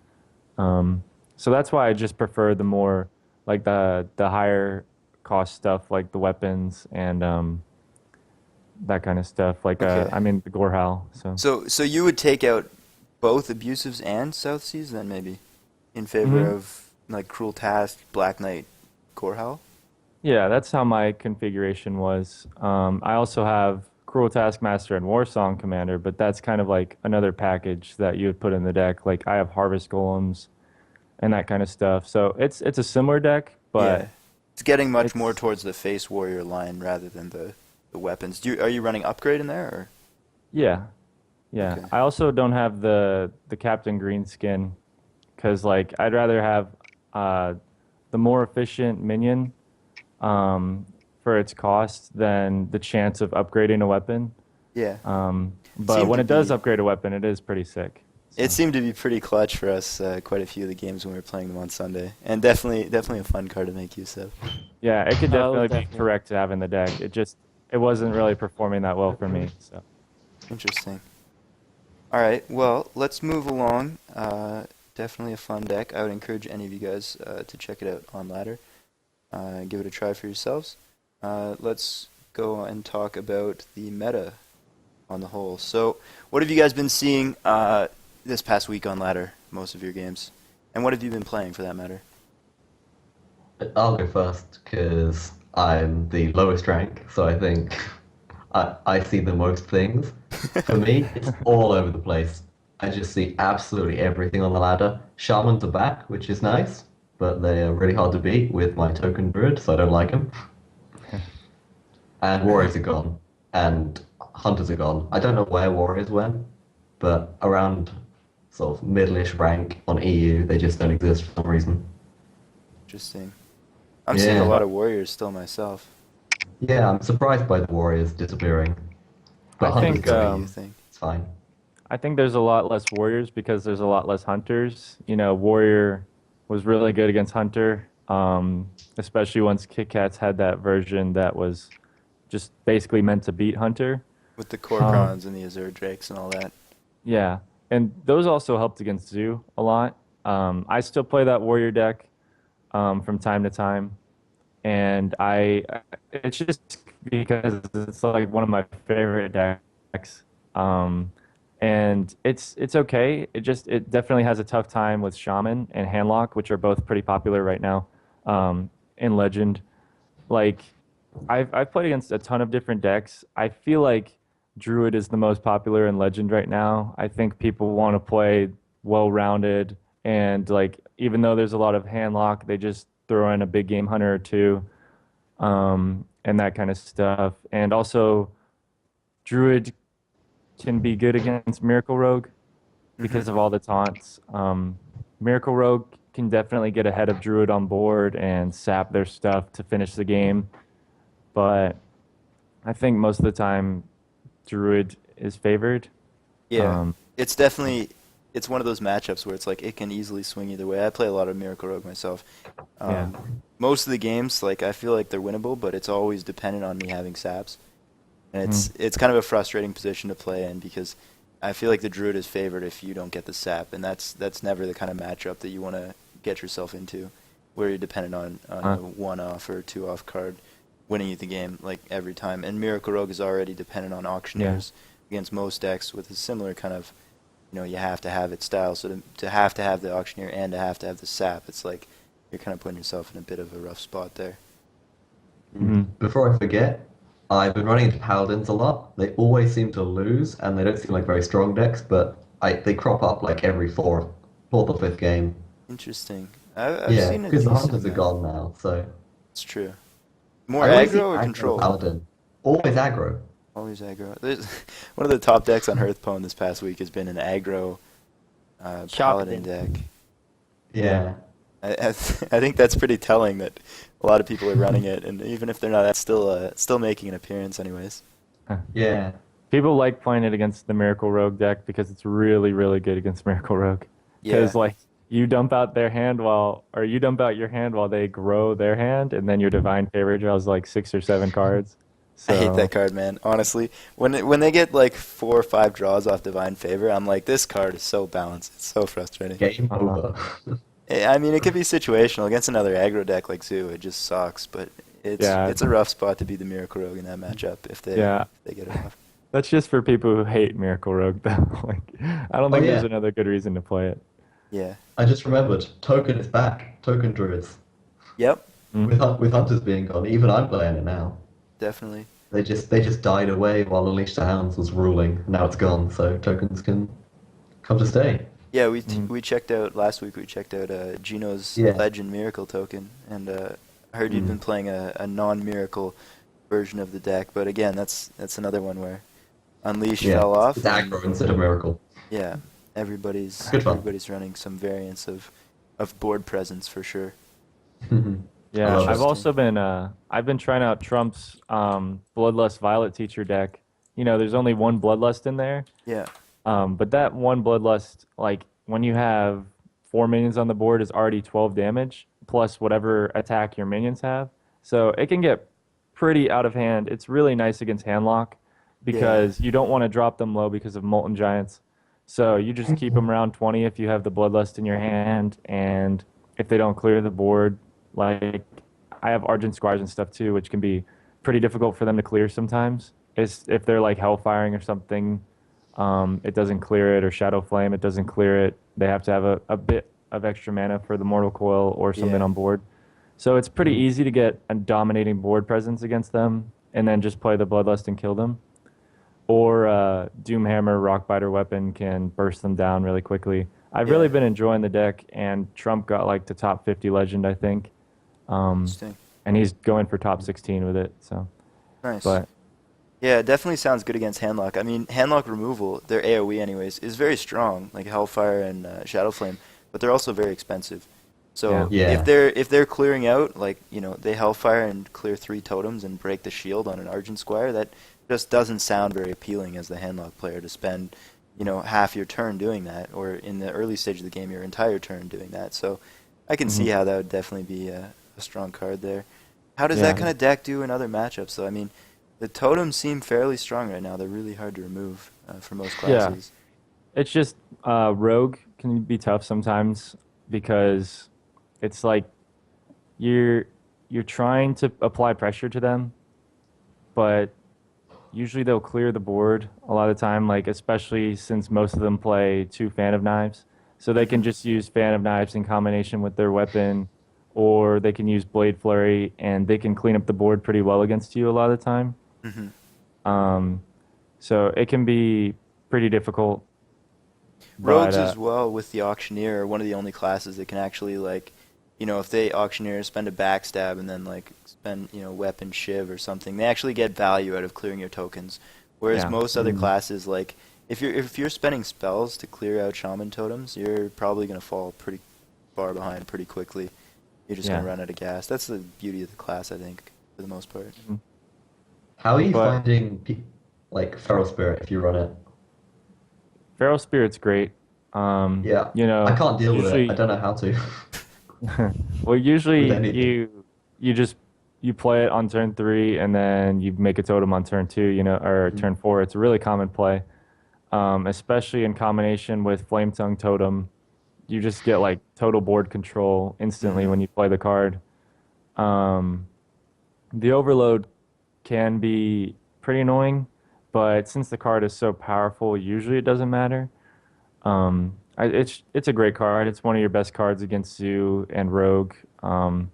Speaker 4: Um, so that's why I just prefer the more like the higher cost stuff like the weapons and that kind of stuff. Like
Speaker 1: Okay.
Speaker 4: I mean the Gorehowl. So
Speaker 1: So you would take out both abusives and South Seas then maybe in favor
Speaker 4: hmm
Speaker 1: of like Cruel Task, Black Knight, Gorehowl?
Speaker 4: yeah, that's how my configuration was. I also have Cruel Taskmaster and Warsong Commander, but that's kind of like another package that you would put in the deck. Like I have Harvest Golems and that kind of stuff. So it's a similar deck,
Speaker 1: Yeah.
Speaker 4: but
Speaker 1: It's getting much more
Speaker 4: it's
Speaker 1: towards the face warrior line rather than the weapons. Are you running upgrade in there or?
Speaker 4: yeah, yeah.
Speaker 1: Okay.
Speaker 4: I also don't have the Captain Green skin because like I'd rather have uh, the more efficient minion for its cost than the chance of upgrading a weapon.
Speaker 1: Yeah. It
Speaker 4: But
Speaker 1: seemed
Speaker 4: when
Speaker 1: to
Speaker 4: it does
Speaker 1: be
Speaker 4: upgrade a weapon, it is pretty sick.
Speaker 1: it
Speaker 4: So
Speaker 1: seemed to be pretty clutch for us quite a few of the games when we were playing them on Sunday. And definitely a fun card to make use of.
Speaker 4: yeah, it could
Speaker 2: It was
Speaker 4: definitely be
Speaker 2: definitely
Speaker 4: correct to have in the deck. It wasn't really performing that well for me. So
Speaker 1: Interesting. All right, well, let's move along. Definitely a fun deck. I would encourage any of you guys to check it out on ladder. Give it a try for yourselves. Let's go and talk about the meta on the whole. So, what have you guys been seeing this past week on ladder? Most of your games, and what have you been playing for that matter?
Speaker 3: I'll go first because I'm the lowest rank, so I think I see the most things. For me, it's all over the place. I just see absolutely everything on the ladder. Shamans are back, which is nice, but they are really hard to beat with my token druid, so I don't like them. And
Speaker 1: All right.
Speaker 3: warriors are gone, and hunters are gone. I don't know where warriors went, but around sort of middle-ish rank on EU, they just don't exist for some reason.
Speaker 1: Interesting. I'm seeing a
Speaker 3: Yeah,
Speaker 1: lot of warriors still myself.
Speaker 3: yeah, I'm surprised by the warriors disappearing,
Speaker 4: I
Speaker 3: but
Speaker 1: Maybe
Speaker 3: hunters
Speaker 4: think
Speaker 1: it's a
Speaker 3: going,
Speaker 1: EU thing.
Speaker 3: it's fine.
Speaker 4: I think there's a lot less warriors because there's a lot less hunters. You know, warrior was really good against hunter, especially once Kit Kats had that version that was just basically meant to beat hunter.
Speaker 1: With the
Speaker 4: Um,
Speaker 1: Korkrons and the Azure Drakes and all that.
Speaker 4: yeah, and those also helped against Zoo a lot. I still play that warrior deck from time to time, and it's just because it's like one of my favorite decks. Um, and it's okay. It definitely has a tough time with Shaman and Handlock, which are both pretty popular right now in Legend. Like I've played against a ton of different decks. I feel like Druid is the most popular in Legend right now. I think people want to play well-rounded and like even though there's a lot of handlock, they just throw in a big game hunter or two, and that kind of stuff. And also Druid can be good against Miracle Rogue
Speaker 1: Hmm.
Speaker 4: because of all the taunts. Miracle Rogue can definitely get ahead of Druid on board and sap their stuff to finish the game. but I think most of the time Druid is favored.
Speaker 1: Yeah,
Speaker 4: Um,
Speaker 1: it's definitely it's one of those matchups where it's like it can easily swing either way. I play a lot of Miracle Rogue myself.
Speaker 4: yeah.
Speaker 1: Most of the games, like I feel like they're winnable, but it's always dependent on me having saps, and it's kind of a frustrating position to play in because I feel like the Druid is favored if you don't get the sap, and that's never the kind of matchup that you want to get yourself into, where you're dependent on a one off or two off card winning you the game like every time. And Miracle Rogue is already dependent on auctioneers against most decks with a similar kind of, you have to have it style. So to have the auctioneer and to have the sap, it's like you're kind of putting yourself in a bit of a rough spot there.
Speaker 3: Before I forget, I've been running into paladins a lot. They always seem to lose, and they don't seem like very strong decks, but they crop up like every fourth or fifth game.
Speaker 1: Interesting. I've
Speaker 3: Yeah,
Speaker 1: seen a
Speaker 3: because the
Speaker 1: decent
Speaker 3: hunters are
Speaker 1: amount.
Speaker 3: gone now, so
Speaker 1: It's true. More
Speaker 3: I always see
Speaker 1: aggro or
Speaker 3: aggro
Speaker 1: control?
Speaker 3: paladin. Always aggro.
Speaker 1: Always aggro. One of the top decks on Hearthstone this past week has been an aggro paladin
Speaker 2: Shocking.
Speaker 1: deck.
Speaker 3: Yeah.
Speaker 1: I think that's pretty telling that a lot of people are running it, and even if they're not, that's still making an appearance anyways.
Speaker 3: Yeah.
Speaker 4: People like playing it against the Miracle Rogue deck because it's really, really good against Miracle Rogue. Because
Speaker 1: Yeah.
Speaker 4: like you dump out your hand while they grow their hand, and then your Divine Favor draws like 6 or 7 cards.
Speaker 1: I hate
Speaker 4: So
Speaker 1: that card, man. Honestly, when they get like 4 or 5 draws off Divine Favor, I'm like, this card is so balanced. It's so frustrating.
Speaker 3: Game over.
Speaker 1: I mean, it could be situational against another aggro deck like Zoo. It just sucks, but
Speaker 4: Yeah.
Speaker 1: it's a rough spot to be the Miracle Rogue in that matchup if they get it off.
Speaker 4: that's just for people who hate Miracle Rogue, though. Like, I don't think there's
Speaker 3: yeah.
Speaker 4: another good reason to play it.
Speaker 1: Yeah.
Speaker 3: I just remembered, Token is back. Token Druids.
Speaker 1: Yep.
Speaker 3: With Hunters being gone, even I'm playing it now.
Speaker 1: Definitely.
Speaker 3: They just died away while Unleash the Hounds was ruling. Now it's gone, so tokens can come to stay.
Speaker 1: Yeah, we checked out last week. We checked out Gino's
Speaker 3: Yeah.
Speaker 1: Legend Miracle token, and I heard you'd been playing a non-miracle version of the deck. But again, that's another one where Unleash fell off.
Speaker 3: It's aggro instead of Miracle.
Speaker 1: Yeah, everybody's
Speaker 3: Good fun.
Speaker 1: running some variants of board presence for sure.
Speaker 4: Yeah,
Speaker 3: love
Speaker 4: I've
Speaker 3: it.
Speaker 4: also been I've been trying out Trump's Bloodlust Violet Teacher deck. There's only one Bloodlust in there.
Speaker 1: Yeah.
Speaker 4: But that one Bloodlust, like when you have 4 minions on the board, is already 12 damage plus whatever attack your minions have. So it can get pretty out of hand. It's really nice against handlock because you don't want to drop them low because of Molten Giants. So you just keep them around 20 if you have the Bloodlust in your hand, and if they don't clear the board, like I have Argent Squires and stuff too, which can be pretty difficult for them to clear sometimes. If they're like Hellfiring or something, it doesn't clear it, or Shadow Flame, it doesn't clear it. They have to have a bit of extra mana for the Mortal Coil or something on board. So it's pretty easy to get a dominating board presence against them and then just play the Bloodlust and kill them. Or Doomhammer, Rockbiter Weapon can burst them down really quickly. I've really been enjoying the deck, and Trump got like the top 50 legend, I think.
Speaker 1: Interesting.
Speaker 4: And he's going for top 16 with it. So
Speaker 1: Nice.
Speaker 4: But
Speaker 1: Yeah, it definitely sounds good against handlock. I mean, handlock removal, their AoE anyways, is very strong, like Hellfire and Shadow Flame, but they're also very expensive. So
Speaker 3: Yeah.
Speaker 1: if they're clearing out, like, they Hellfire and clear 3 totems and break the shield on an Argent Squire, that just doesn't sound very appealing as the handlock player to spend, half your turn doing that, or in the early stage of the game, your entire turn doing that. So I can see how that would definitely be a strong card there. How does that kind of deck do in other matchups, though? I mean, the totems seem fairly strong right now. They're really hard to remove for most classes.
Speaker 4: it's just Rogue can be tough sometimes because it's like you're trying to apply pressure to them, but usually they'll clear the board a lot of the time, like especially since most of them play 2 Fan of Knives. So they can just use Fan of Knives in combination with their weapon, or they can use Blade Flurry, and they can clean up the board pretty well against you a lot of the time. So it can be pretty difficult.
Speaker 1: Rogues
Speaker 4: but,
Speaker 1: as well with the Auctioneer are one of the only classes that can actually, like, if they Auctioneer, spend a backstab, and then, like, spend, Weapon Shiv or something, they actually get value out of clearing your tokens. Whereas most other classes, like, if you're spending spells to clear out Shaman totems, you're probably going to fall pretty far behind pretty quickly. You're just going to run out of gas. That's the beauty of the class, I think, for the most part.
Speaker 3: How are you
Speaker 4: But
Speaker 3: finding like Feral Spirit if you run it?
Speaker 4: Feral Spirit's great.
Speaker 3: Yeah,
Speaker 4: You
Speaker 3: I
Speaker 4: know,
Speaker 3: can't deal with it. I
Speaker 4: usually
Speaker 3: don't know how to
Speaker 4: well,
Speaker 3: with
Speaker 4: usually
Speaker 3: anything.
Speaker 4: you just you play it on turn 3 and then you make a totem on turn 2, you know, or
Speaker 3: Mm.
Speaker 4: turn 4. It's a really common play, especially in combination with Flame Tongue Totem. You just get like total board control instantly
Speaker 1: Hmm.
Speaker 4: when you play the card. Um, the overload can be pretty annoying, but since the card is so powerful, usually it doesn't matter. It's a great card. It's one of your best cards against Zoo and Rogue. Um,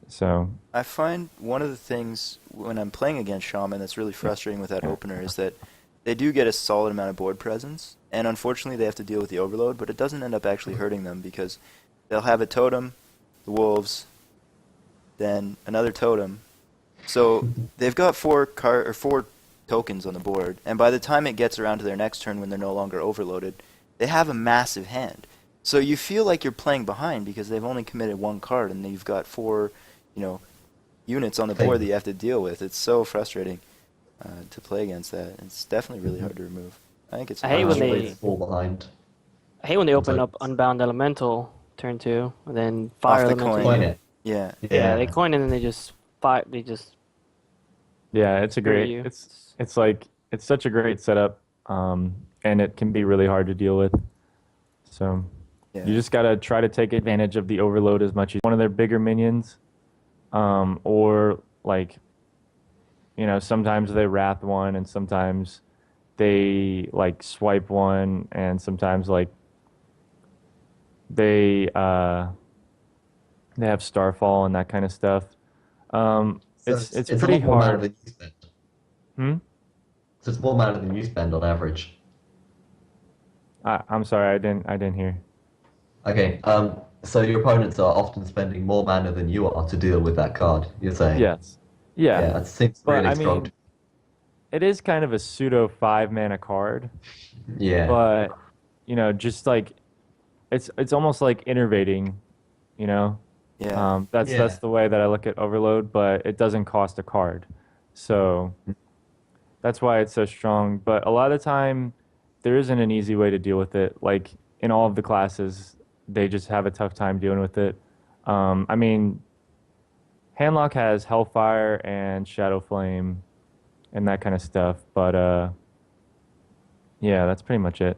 Speaker 4: so
Speaker 1: I find one of the things when I'm playing against Shaman that's really frustrating with that opener is that they do get a solid amount of board presence, and unfortunately they have to deal with the overload, but it doesn't end up actually hurting them because they'll have a totem, the wolves, then another totem. So they've got four tokens on the board, and by the time it gets around to their next turn when they're no longer overloaded, they have a massive hand. So you feel like you're playing behind because they've only committed one card and you've got four, you know, units on the board that
Speaker 3: Thing.
Speaker 1: you have to deal with. It's so frustrating to play against that. It's definitely really hard to remove. I think it's
Speaker 2: I
Speaker 1: a
Speaker 2: hate
Speaker 3: I
Speaker 2: when
Speaker 1: must
Speaker 3: always
Speaker 1: play.
Speaker 2: they
Speaker 3: fall behind
Speaker 2: I hate when they
Speaker 3: on
Speaker 2: open up
Speaker 3: tokens.
Speaker 2: Unbound Elemental turn 2 and then Fire
Speaker 1: Off the
Speaker 2: Elemental.
Speaker 3: Coin
Speaker 1: coin.
Speaker 3: it.
Speaker 1: Yeah.
Speaker 2: Yeah,
Speaker 3: Yeah.
Speaker 2: they coin and then they just fire. They just
Speaker 4: yeah, it's a
Speaker 2: screw
Speaker 4: great.
Speaker 2: you.
Speaker 4: It's like it's such a great setup, and it can be really hard to deal with. So you
Speaker 1: Yeah.
Speaker 4: just gotta try to take advantage of the overload as much as one of their bigger minions, or like sometimes they wrath one, and sometimes they like swipe one, and sometimes like they uh they have Starfall and that kind of stuff.
Speaker 3: So
Speaker 4: It's
Speaker 3: it's a
Speaker 4: pretty
Speaker 3: lot more mana
Speaker 4: hard.
Speaker 3: than you spend.
Speaker 4: Hmm?
Speaker 3: So it's more mana than you spend on average.
Speaker 4: I'm sorry, I didn't hear.
Speaker 3: Okay. So your opponents are often spending more mana than you are to deal with that card. You're saying?
Speaker 4: Yes. Yeah.
Speaker 3: Yeah, it seems
Speaker 4: But
Speaker 3: really
Speaker 4: I
Speaker 3: strong.
Speaker 4: mean, it is kind of a pseudo 5 mana card,
Speaker 3: Yeah.
Speaker 4: but just like it's almost like innervating, you know.
Speaker 1: Yeah.
Speaker 4: That's
Speaker 3: Yeah.
Speaker 4: the way that I look at Overload, but it doesn't cost a card. So that's why it's so strong. But a lot of the time, there isn't an easy way to deal with it. Like in all of the classes, they just have a tough time dealing with it. I mean, Handlock has Hellfire and Shadow Flame and that kind of stuff, but yeah, that's pretty much it.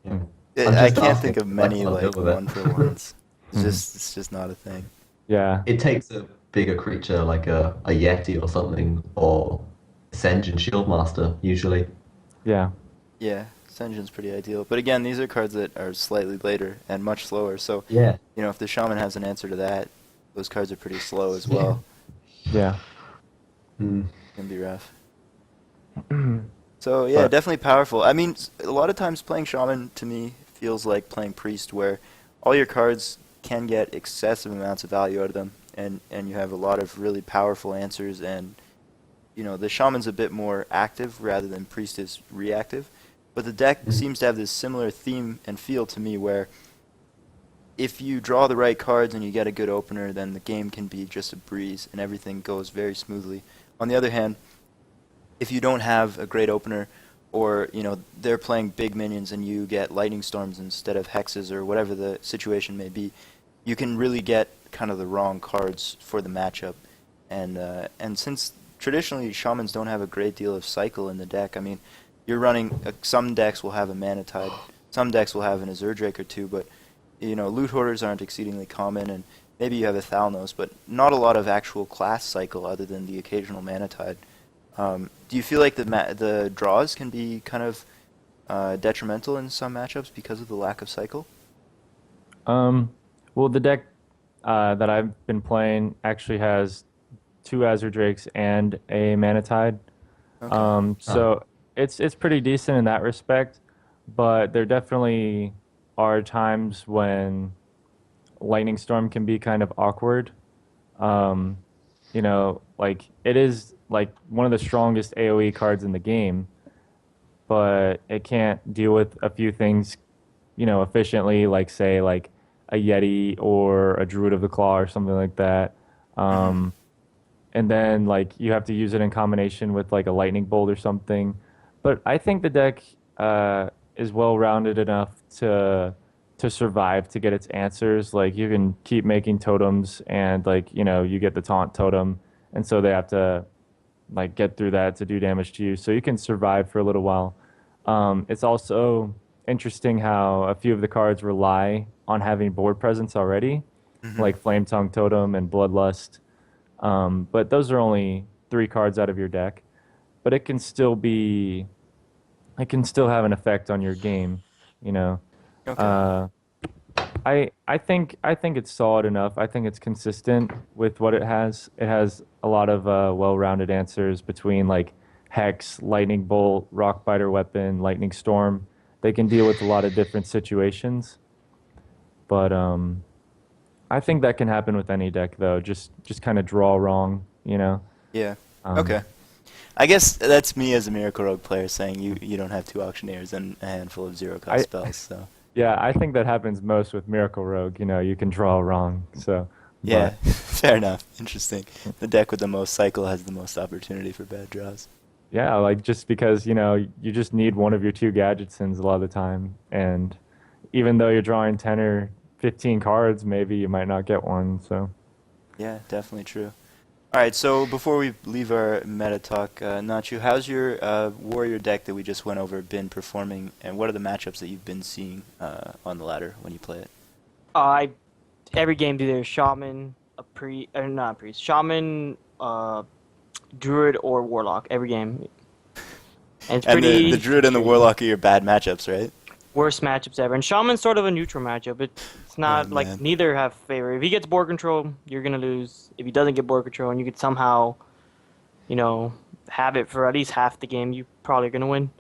Speaker 3: Yeah. I'm
Speaker 1: I
Speaker 3: just
Speaker 1: can't
Speaker 3: asking
Speaker 1: think of
Speaker 3: because I
Speaker 1: many
Speaker 3: can't deal
Speaker 1: like
Speaker 3: with
Speaker 1: one for
Speaker 3: it.
Speaker 1: ones. It's just not a thing.
Speaker 4: Yeah,
Speaker 3: It takes a bigger creature like a Yeti or something, or Sen'jin Shieldmaster, usually.
Speaker 4: yeah,
Speaker 1: Yeah, Sen'jin's pretty ideal. But again, these are cards that are slightly later and much slower. So,
Speaker 3: Yeah.
Speaker 1: if the shaman has an answer to that, those cards are pretty slow as
Speaker 3: Yeah.
Speaker 1: well.
Speaker 4: yeah.
Speaker 3: Mm.
Speaker 1: Can be rough. So yeah,
Speaker 4: But
Speaker 1: definitely powerful. I mean, a lot of times playing shaman to me feels like playing priest, where all your cards can get excessive amounts of value out of them, and you have a lot of really powerful answers. And the shaman's a bit more active rather than priest is reactive. But the deck
Speaker 3: Mm.
Speaker 1: seems to have this similar theme and feel to me, where if you draw the right cards and you get a good opener, then the game can be just a breeze and everything goes very smoothly. On the other hand, if you don't have a great opener, or they're playing big minions and you get lightning storms instead of hexes or whatever the situation may be, you can really get kind of the wrong cards for the matchup. And since traditionally shamans don't have a great deal of cycle in the deck, I mean, you're running some decks will have a mana tide, some decks will have an Azure Drake or two, but loot hoarders aren't exceedingly common, and maybe you have a Thalnos, but not a lot of actual class cycle other than the occasional mana tide. Do you feel like the draws can be kind of detrimental in some matchups because of the lack of cycle?
Speaker 4: um, well, the deck that I've been playing actually has two Azure Drakes and a Manatide.
Speaker 1: Okay.
Speaker 3: Ah.
Speaker 4: So it's pretty decent in that respect, but there definitely are times when Lightning Storm can be kind of awkward. Um, like it is like one of the strongest AoE cards in the game, but it can't deal with a few things, efficiently, like say like a Yeti or a Druid of the Claw or something like that.
Speaker 1: Hmm.
Speaker 4: Um, and then like you have to use it in combination with like a lightning bolt or something. But I think the deck is well rounded enough to survive to get its answers. Like you can keep making totems, and like you get the taunt totem, and so they have to like get through that to do damage to you. So you can survive for a little while. It's also interesting how a few of the cards rely on having board presence already,
Speaker 1: Hmm.
Speaker 4: like Flame Tongue Totem and Bloodlust. But those are only 3 cards out of your deck. But it can still have an effect on your game, you know.
Speaker 1: Okay.
Speaker 4: Uh, I think it's solid enough. I think it's consistent with what it has. It has a lot of well-rounded answers between like Hex, Lightning Bolt, Rock Biter Weapon, Lightning Storm. They can deal with a lot of different situations. But I think that can happen with any deck though. Just kind of draw wrong, you know.
Speaker 1: Yeah.
Speaker 4: Um,
Speaker 1: Okay. I guess that's me as a Miracle Rogue player saying you don't have 2 Auctioneers and a handful of 0 cost
Speaker 4: I
Speaker 1: spells. So
Speaker 4: yeah, I think that happens most with Miracle Rogue. You can draw wrong. So,
Speaker 1: yeah,
Speaker 4: but
Speaker 1: fair enough. Interesting. The deck with the most cycle has the most opportunity for bad draws.
Speaker 4: yeah, like just because you just need one of your 2 Gadgetsons a lot of the time, and even though you're drawing 10 or 15 cards, maybe you might not get one. So.
Speaker 1: Yeah, definitely true. All right, so before we leave our meta talk, Nacho, how's your warrior deck that we just went over been performing, and what are the matchups that you've been seeing on the ladder when you play it?
Speaker 2: I every game's either shaman, or not a priest, shaman, druid, or warlock. Every game, and it's
Speaker 1: And the
Speaker 2: pretty
Speaker 1: druid and the
Speaker 2: frustrating.
Speaker 1: warlock are your bad matchups, right?
Speaker 2: Worst matchups ever. And shaman's sort of a neutral matchup. It's
Speaker 1: Oh
Speaker 2: not like
Speaker 1: man.
Speaker 2: neither have favor. If he gets board control, you're gonna lose. If he doesn't get board control, and you could somehow, you know, have it for at least half the game, you probably gonna win.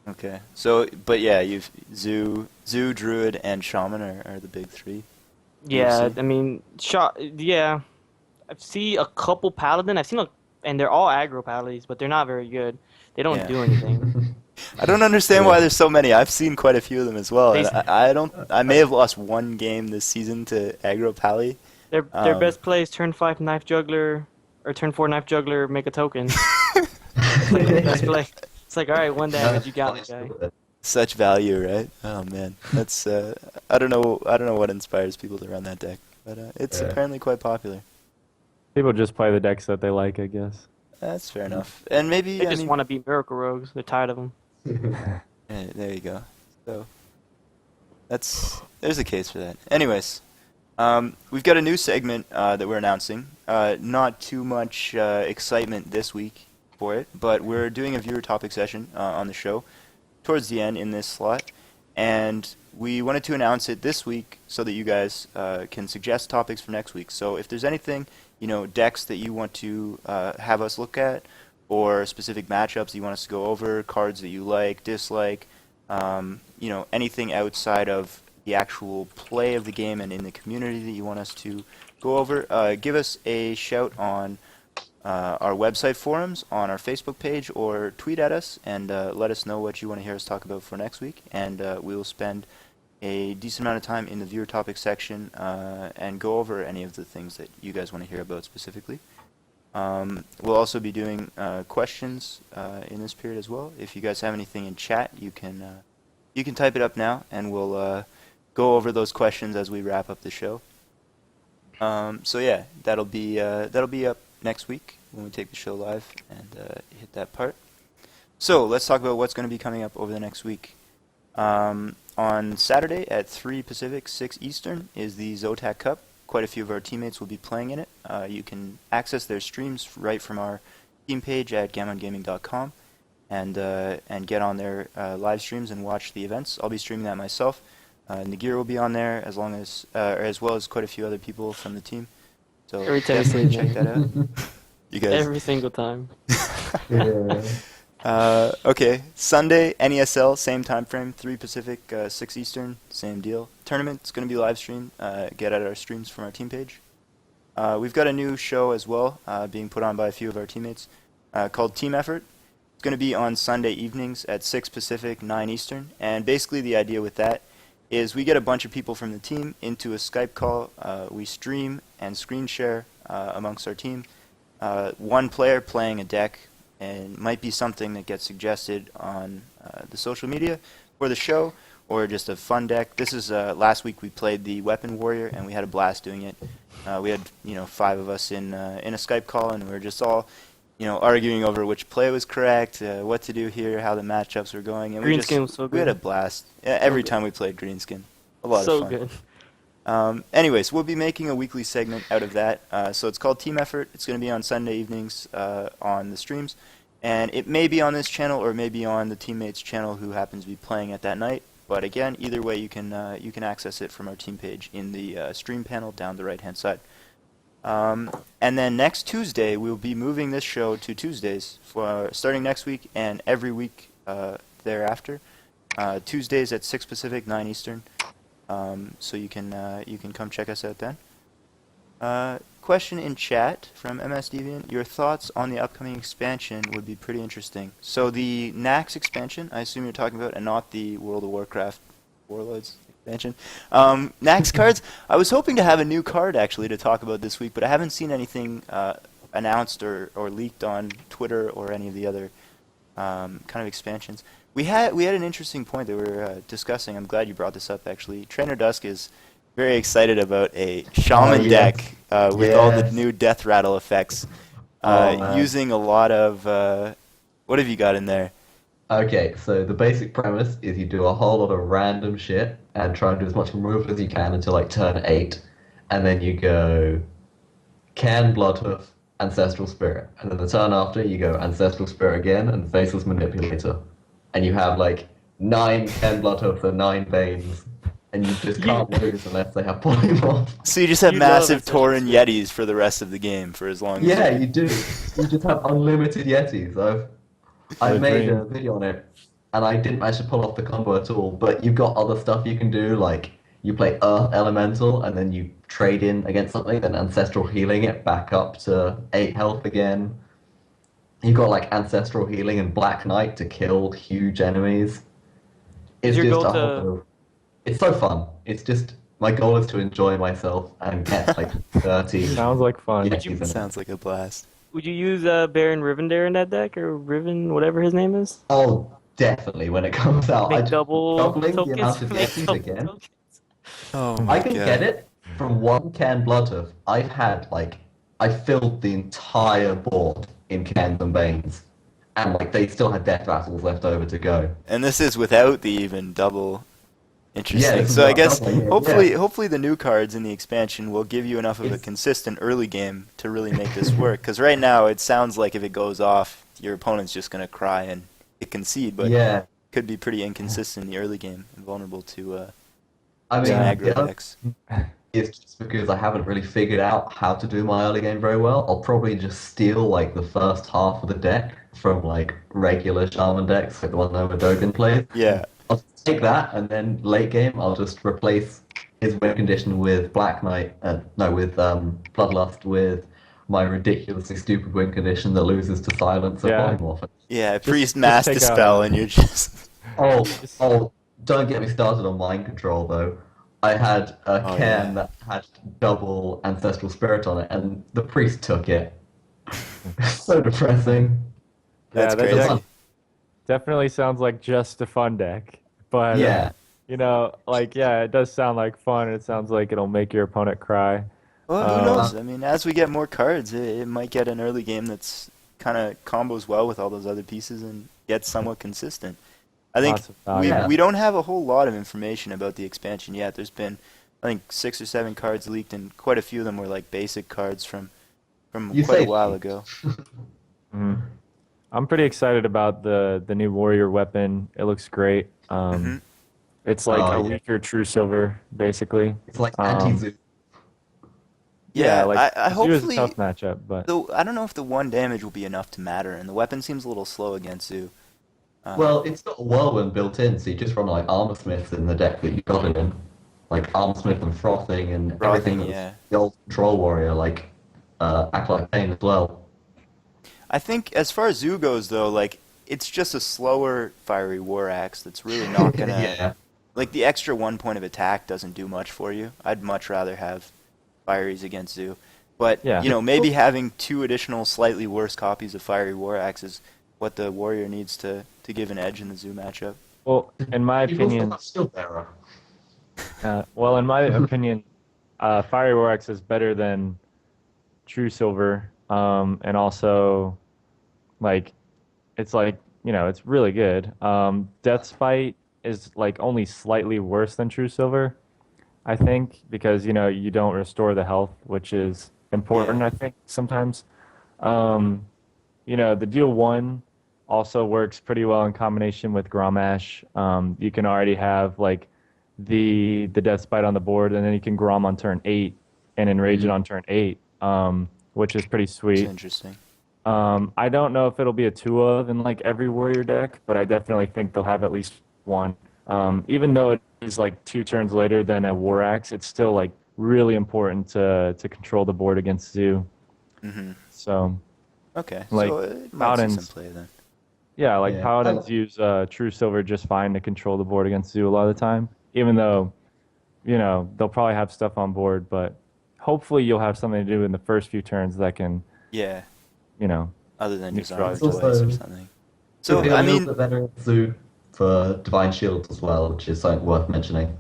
Speaker 1: Okay. So, but yeah, you've Zoo, druid, and shaman are the big 3.
Speaker 2: Yeah,
Speaker 1: UFC.
Speaker 2: I mean, yeah, I've seen a couple paladin. And they're all aggro paladins, but they're not very good. They don't
Speaker 1: Yeah.
Speaker 2: do anything.
Speaker 1: I don't understand why there's so many. I've seen quite a few of them as well,
Speaker 2: They,
Speaker 1: and I don't. I may have lost 1 game this season to aggro pally.
Speaker 2: their best play is turn 5 knife juggler, or turn 4 knife juggler, make a token. It's like their best play. It's like, all right, 1 damage, you got me, guy.
Speaker 1: Such value, right? Oh man, that's I don't know. I don't know what inspires people to run that deck, but it's
Speaker 3: Yeah.
Speaker 1: apparently quite popular.
Speaker 4: People just play the decks that they like, I guess.
Speaker 1: That's fair enough. And maybe
Speaker 2: They
Speaker 1: I
Speaker 2: just
Speaker 1: mean,
Speaker 2: want to be miracle rogues. They're tired of them.
Speaker 1: there you go. So there's a case for that. Anyways, we've got a new segment that we're announcing. Not too much excitement this week for it, but we're doing a viewer topic session on the show towards the end in this slot, and we wanted to announce it this week so that you guys can suggest topics for next week. So if there's anything, decks that you want to have us look at, or specific matchups you want us to go over, cards that you like, dislike, anything outside of the actual play of the game and in the community that you want us to go over, give us a shout on our website forums, on our Facebook page, or tweet at us and let us know what you want to hear us talk about for next week, and we will spend a decent amount of time in the viewer topic section and go over any of the things that you guys want to hear about specifically. We'll also be doing questions in this period as well. If you guys have anything in chat, you can type it up now, and we'll go over those questions as we wrap up the show. So yeah, that'll be up next week when we take the show live and hit that part. So let's talk about what's going to be coming up over the next week. On Saturday at 3 Pacific, 6 Eastern is the Zotac Cup. Quite a few of our teammates will be playing in it. You can access their streams right from our team page at GamonGaming.com and get on their live streams and watch the events. I'll be streaming that myself. Nagir will be on there as well as quite a few other people from the team. So
Speaker 2: Every time you
Speaker 1: definitely
Speaker 2: say
Speaker 1: check that out. You guys.
Speaker 2: Every single time.
Speaker 3: Yeah.
Speaker 1: Okay, Sunday, NESL, same time frame, 3 Pacific, 6 Eastern, same deal. Tournament's going to be live streamed. Get at our streams from our team page. We've got a new show as well, being put on by a few of our teammates, called Team Effort. It's going to be on Sunday evenings at 6 Pacific, 9 Eastern. And basically the idea with that is we get a bunch of people from the team into a Skype call. We stream and screen share amongst our team. one player playing a deck, and might be something that gets suggested on the social media for the show, or just a fun deck. This is last week we played the Weapon Warrior, and we had a blast doing it. We had 5 of us in a Skype call, and we were just all arguing over which play was correct, what to do here, how the matchups were going, and
Speaker 2: Greenskin was so
Speaker 1: we had a
Speaker 2: good.
Speaker 1: blast every time we played Greenskin. A lot
Speaker 2: So
Speaker 1: of fun.
Speaker 2: good.
Speaker 1: Anyways, we'll be making a weekly segment out of that. So it's called Team Effort. It's going to be on Sunday evenings on the streams. And it may be on this channel or maybe on the teammates' channel who happens to be playing it that night. But again, either way, you can access it from our team page in the stream panel down the right-hand side. And then next Tuesday, we'll be moving this show to Tuesdays for starting next week and every week thereafter. Tuesdays at 6 Pacific, 9 Eastern. So you can come check us out then. Question in chat from MS Deviant. Your thoughts on the upcoming expansion would be pretty interesting. So the Naxx expansion, I assume you're talking about, and not the World of Warcraft Warlords expansion. Naxx cards, I was hoping to have a new card actually to talk about this week, but I haven't seen anything announced or leaked on Twitter or any of the other kind of expansions. We had an interesting point that we were discussing. I'm glad you brought this up actually. Trainer Dusk is very excited about a Shaman deck with all the new Death Rattle effects, using a lot of... what have you got in there?
Speaker 3: Okay, so the basic premise is you do a whole lot of random shit and try and do as much removal as you can until like turn 8, and then you go Cairn Bloodhoof, Ancestral Spirit, and then the turn after you go Ancestral Spirit again and Faceless Manipulator, and you have like 9 Cairn Bloodhoofs and 9 Banes, and you just can't lose unless they have polymorph.
Speaker 1: So you just have
Speaker 2: You love
Speaker 1: massive
Speaker 2: Ancestral
Speaker 1: Tauren
Speaker 2: Spirit.
Speaker 1: Yetis for the rest of the game for as long as...
Speaker 3: Yeah, you do. You just have unlimited Yetis. I made a video on it, and I didn't manage to pull off the combo at all, but you've got other stuff you can do, like you play Earth Elemental, and then you trade in against something, then Ancestral Healing it back up to 8 health again. You've got like Ancestral Healing and Black Knight to kill huge enemies. It's
Speaker 2: Your
Speaker 3: just
Speaker 2: goal
Speaker 3: a
Speaker 2: to-
Speaker 3: whole... It's so fun. It's just, my goal is to enjoy myself and get like 30
Speaker 4: Sounds like fun.
Speaker 3: Yetis in it.
Speaker 1: Sounds like a blast.
Speaker 2: Would you use Baron Rivendare in that deck, or Riven, whatever his name is?
Speaker 3: Oh, definitely, when it comes out.
Speaker 2: Make
Speaker 3: I just,
Speaker 2: double
Speaker 3: doubling the
Speaker 2: tokens.
Speaker 3: amount of
Speaker 2: Make
Speaker 3: Yetis
Speaker 2: double
Speaker 3: again.
Speaker 2: tokens.
Speaker 1: Oh
Speaker 3: I can get it from 1 Cairn Bloodhoof. I've had, like, I filled the entire board in Cairns and Banes. And, like, they still had Death Rattles left over to go.
Speaker 1: And this is without the even double. Interesting.
Speaker 3: Yeah, this is
Speaker 1: So I
Speaker 3: not
Speaker 1: guess
Speaker 3: double, yeah.
Speaker 1: hopefully the new cards in the expansion will give you enough of a
Speaker 3: It's-
Speaker 1: consistent early game to really make this work. Because right now it sounds like if it goes off, your opponent's just going to cry and concede, but
Speaker 3: Yeah.
Speaker 1: could be pretty inconsistent in the early game and vulnerable to
Speaker 3: I mean,
Speaker 1: some
Speaker 4: Yeah.
Speaker 1: aggro
Speaker 3: the other
Speaker 1: decks.
Speaker 3: is just because I haven't really figured out how to do my early game very well. I'll probably just steal, like, the first half of the deck from, like, regular Shaman decks, like the one that Dogan plays.
Speaker 1: Yeah.
Speaker 3: I'll take that, and then late game, I'll just replace his win condition with Black Knight, with Bloodlust, with my ridiculously stupid win condition that loses to Silence or
Speaker 4: Yeah.
Speaker 3: Polymorph.
Speaker 1: Yeah, Priest Mass
Speaker 4: take out-
Speaker 1: Dispel, and you're just...
Speaker 3: Oh, don't get me started on mind control, though. I had a
Speaker 1: Oh,
Speaker 3: Cairn
Speaker 1: yeah.
Speaker 3: that had double Ancestral Spirit on it, and the priest took it. So depressing.
Speaker 1: That's
Speaker 4: that
Speaker 1: crazy.
Speaker 4: deck definitely sounds like just a fun deck. But
Speaker 3: Yeah.
Speaker 4: it does sound like fun. It sounds like it'll make your opponent cry.
Speaker 1: Well, who
Speaker 4: Um,
Speaker 1: knows? I mean, as we get more cards, it might get an early game that's kind of combos well with all those other pieces and gets somewhat consistent. I think
Speaker 4: Lots of value.
Speaker 3: Yeah.
Speaker 1: we don't have a whole lot of information about the expansion yet. There's been, I think, 6 or 7 cards leaked, and quite a few of them were like basic cards from
Speaker 3: You
Speaker 1: quite a
Speaker 3: say
Speaker 1: while
Speaker 3: leaked.
Speaker 1: ago.
Speaker 4: Mhm. I'm pretty excited about the new warrior weapon. It looks great.
Speaker 1: Mhm.
Speaker 4: It's like
Speaker 3: Oh,
Speaker 4: a
Speaker 3: yeah.
Speaker 4: weaker true silver, basically.
Speaker 3: It's like
Speaker 4: Um,
Speaker 3: anti-Zoo.
Speaker 1: Yeah,
Speaker 4: like
Speaker 1: I
Speaker 4: Zoo is a
Speaker 1: hopefully
Speaker 4: tough matchup, but
Speaker 1: though I don't know if the 1 damage will be enough to matter, and the weapon seems a little slow against Zoo.
Speaker 3: Well, it's got a whirlwind built in, so you just run like Armor Smith in the deck that you got it in. Like Armor Smith and Frothing and everything
Speaker 1: Frothing,
Speaker 3: that was
Speaker 1: yeah.
Speaker 3: the old Control Warrior, like Acolyte Pain as well.
Speaker 1: I think as far as Zoo goes, though, like it's just a slower fiery war axe that's really not gonna
Speaker 3: Yeah.
Speaker 1: like the extra 1 point of attack doesn't do much for you. I'd much rather have firies against Zoo. But,
Speaker 4: Yeah.
Speaker 1: maybe having 2 additional slightly worse copies of Fiery War Axe is what the warrior needs to give an edge in the zoo matchup.
Speaker 4: Well, in my
Speaker 3: You've also
Speaker 4: opinion,
Speaker 3: got Steel Bearer.
Speaker 4: Fiery War Axe is better than True Silver, and also, like, it's it's really good. Death Spite is like only slightly worse than True Silver, I think, because you don't restore the health, which is important,
Speaker 1: Yeah.
Speaker 4: I think, sometimes. Um, the Deal 1 also works pretty well in combination with Grommash. You can already have like the Death Spite on the board, and then you can Grom on turn 8 and Enrage it on turn 8, which is pretty
Speaker 1: It's
Speaker 4: sweet.
Speaker 1: interesting.
Speaker 4: I don't know if it'll be a 2 of in like every warrior deck, but I definitely think they'll have at least one. Even though it is like 2 turns later than a War Axe, it's still like really important to control the board against Zoo.
Speaker 1: Hmm.
Speaker 4: So
Speaker 1: Okay,
Speaker 4: Like,
Speaker 1: so it might see some
Speaker 4: Paladins.
Speaker 1: play then.
Speaker 4: yeah, like
Speaker 3: Yeah.
Speaker 4: Paladins use True Silver just fine to control the board against Zoo a lot of the time, even though they'll probably have stuff on board, but hopefully you'll have something to do in the first few turns that can
Speaker 1: Yeah,
Speaker 4: you know
Speaker 1: other than just
Speaker 4: Neutralize.
Speaker 1: armor
Speaker 3: It's
Speaker 1: twice or
Speaker 3: also
Speaker 1: something.
Speaker 3: could be
Speaker 1: So,
Speaker 3: a
Speaker 1: I
Speaker 3: little
Speaker 1: mean,
Speaker 3: bit better Zoo for Divine Shield as well, which is something worth mentioning.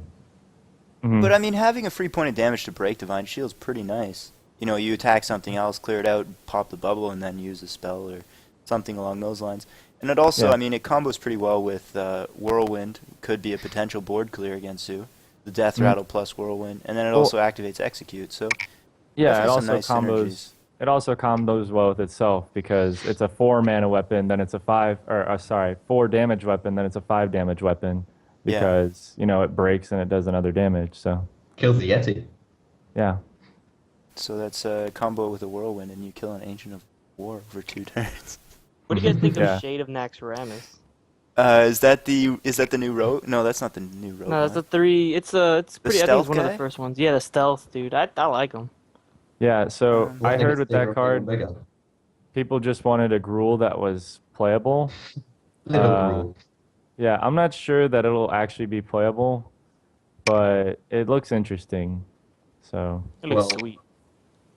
Speaker 4: Mhm.
Speaker 1: but I mean, having a free point of damage to break Divine Shield's pretty nice. You attack something else, clear it out, pop the bubble, and then use a spell or something along those lines. And it also,
Speaker 4: Yeah.
Speaker 1: I mean, it combos pretty well with Whirlwind. Could be a potential board clear against Zoo. The Death Rattle plus Whirlwind, and then it
Speaker 4: Well-
Speaker 1: also activates Execute. So
Speaker 4: Yeah, it
Speaker 1: definitely some
Speaker 4: also
Speaker 1: nice
Speaker 4: combos.
Speaker 1: synergies.
Speaker 4: It also combos well with itself because it's a 4 mana weapon, then it's a 4 damage weapon, then it's a 5 damage weapon
Speaker 1: Yeah.
Speaker 4: because it breaks and it does another damage. So
Speaker 3: Kills the Yeti.
Speaker 4: yeah,
Speaker 1: So that's a combo with a Whirlwind, and you kill an Ancient of War over 2 turns.
Speaker 2: What do you guys think
Speaker 4: Yeah.
Speaker 2: of Shade of Naxx?
Speaker 1: Is that the new rogue? No, that's not the new rogue.
Speaker 2: No, that's
Speaker 1: one.
Speaker 2: a 3. It's pretty. I think
Speaker 1: stealth
Speaker 2: it's one of
Speaker 1: guy?
Speaker 2: the first ones. Yeah, the stealth dude. I like him.
Speaker 4: yeah. So
Speaker 1: Um,
Speaker 4: I
Speaker 3: think
Speaker 4: heard
Speaker 3: it's
Speaker 4: with
Speaker 3: bigger
Speaker 4: that
Speaker 3: and
Speaker 4: card,
Speaker 3: bigger and bigger.
Speaker 4: people just wanted a Gruul that was playable.
Speaker 3: Little
Speaker 4: Uh,
Speaker 3: rule.
Speaker 4: Yeah, I'm not sure that it'll actually be playable, but it looks interesting. So
Speaker 2: It looks
Speaker 3: Well-
Speaker 2: sweet.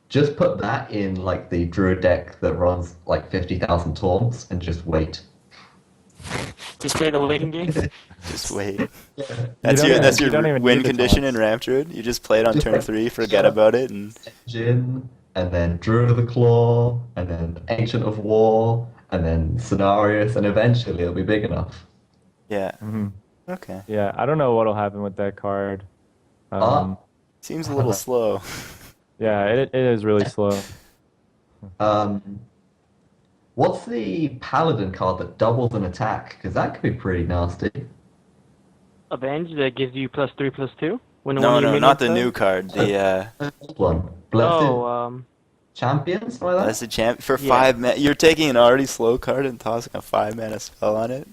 Speaker 3: Just put that in like the Druid deck that runs like 50,000 taunts and just wait.
Speaker 2: Just play the waiting game.
Speaker 1: Just wait.
Speaker 3: Yeah.
Speaker 1: That's
Speaker 4: don't
Speaker 1: your
Speaker 4: even-
Speaker 1: that's
Speaker 4: you
Speaker 1: your
Speaker 4: don't even
Speaker 1: win
Speaker 4: need the
Speaker 1: condition in
Speaker 4: taunts.
Speaker 1: Ramp Druid. You just play it on
Speaker 3: Just
Speaker 1: turn
Speaker 3: like-
Speaker 1: 3, forget
Speaker 3: yeah.
Speaker 1: about it, and
Speaker 3: Engine, and then Druid of the Claw, and then Ancient of War, and then Scenarius, and eventually it'll be big enough.
Speaker 1: yeah.
Speaker 4: mhm.
Speaker 1: Okay.
Speaker 4: Yeah, I don't know what'll happen with that card.
Speaker 1: Seems a little slow.
Speaker 4: Yeah, it is really slow.
Speaker 3: What's the Paladin card that doubles an attack? Because that could be pretty nasty.
Speaker 2: Avenge that gives you +3/+2 when
Speaker 1: No,
Speaker 2: one of your
Speaker 1: no, not
Speaker 2: minions
Speaker 1: the
Speaker 2: dies?
Speaker 1: new card. The
Speaker 3: Old one. Blessed
Speaker 2: Oh,
Speaker 3: Champion, something like that?
Speaker 1: that's the champ for
Speaker 2: Yeah.
Speaker 1: 5 mana. You're taking an already slow card and tossing a 5 mana spell on it.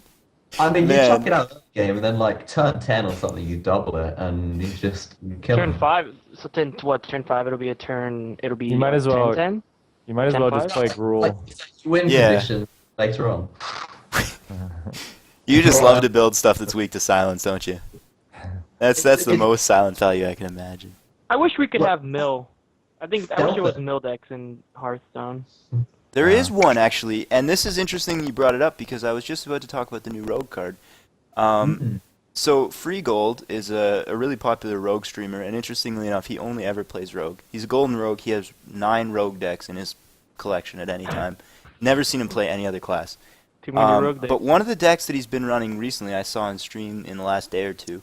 Speaker 3: I mean, you
Speaker 1: Man.
Speaker 3: chuck it out of the game, and then like turn 10 or something, you double it, and you kill
Speaker 2: turn
Speaker 3: them.
Speaker 2: 5. So turn 5. It'll be a turn. It'll be.
Speaker 4: You might as well-
Speaker 2: 10.
Speaker 4: You might as well just
Speaker 2: 10-5?
Speaker 4: play Gruul.
Speaker 3: Like, it's like you win
Speaker 1: Yeah.
Speaker 3: condition later on.
Speaker 1: You just love to build stuff that's weak to silence, don't you? That's the most silent value I can imagine.
Speaker 2: I wish we could
Speaker 3: What?
Speaker 2: have mill. I wish it was mill decks in Hearthstone.
Speaker 1: There is one actually, and this is interesting you brought it up because I was just about to talk about the new rogue card. So Free Gold is a really popular rogue streamer, and interestingly enough, he only ever plays rogue. He's a golden rogue. He has 9 rogue decks in his collection at any time. Never seen him play any other class.
Speaker 2: Too many rogue decks.
Speaker 1: But one of the decks that he's been running recently, I saw on stream in the last day or two,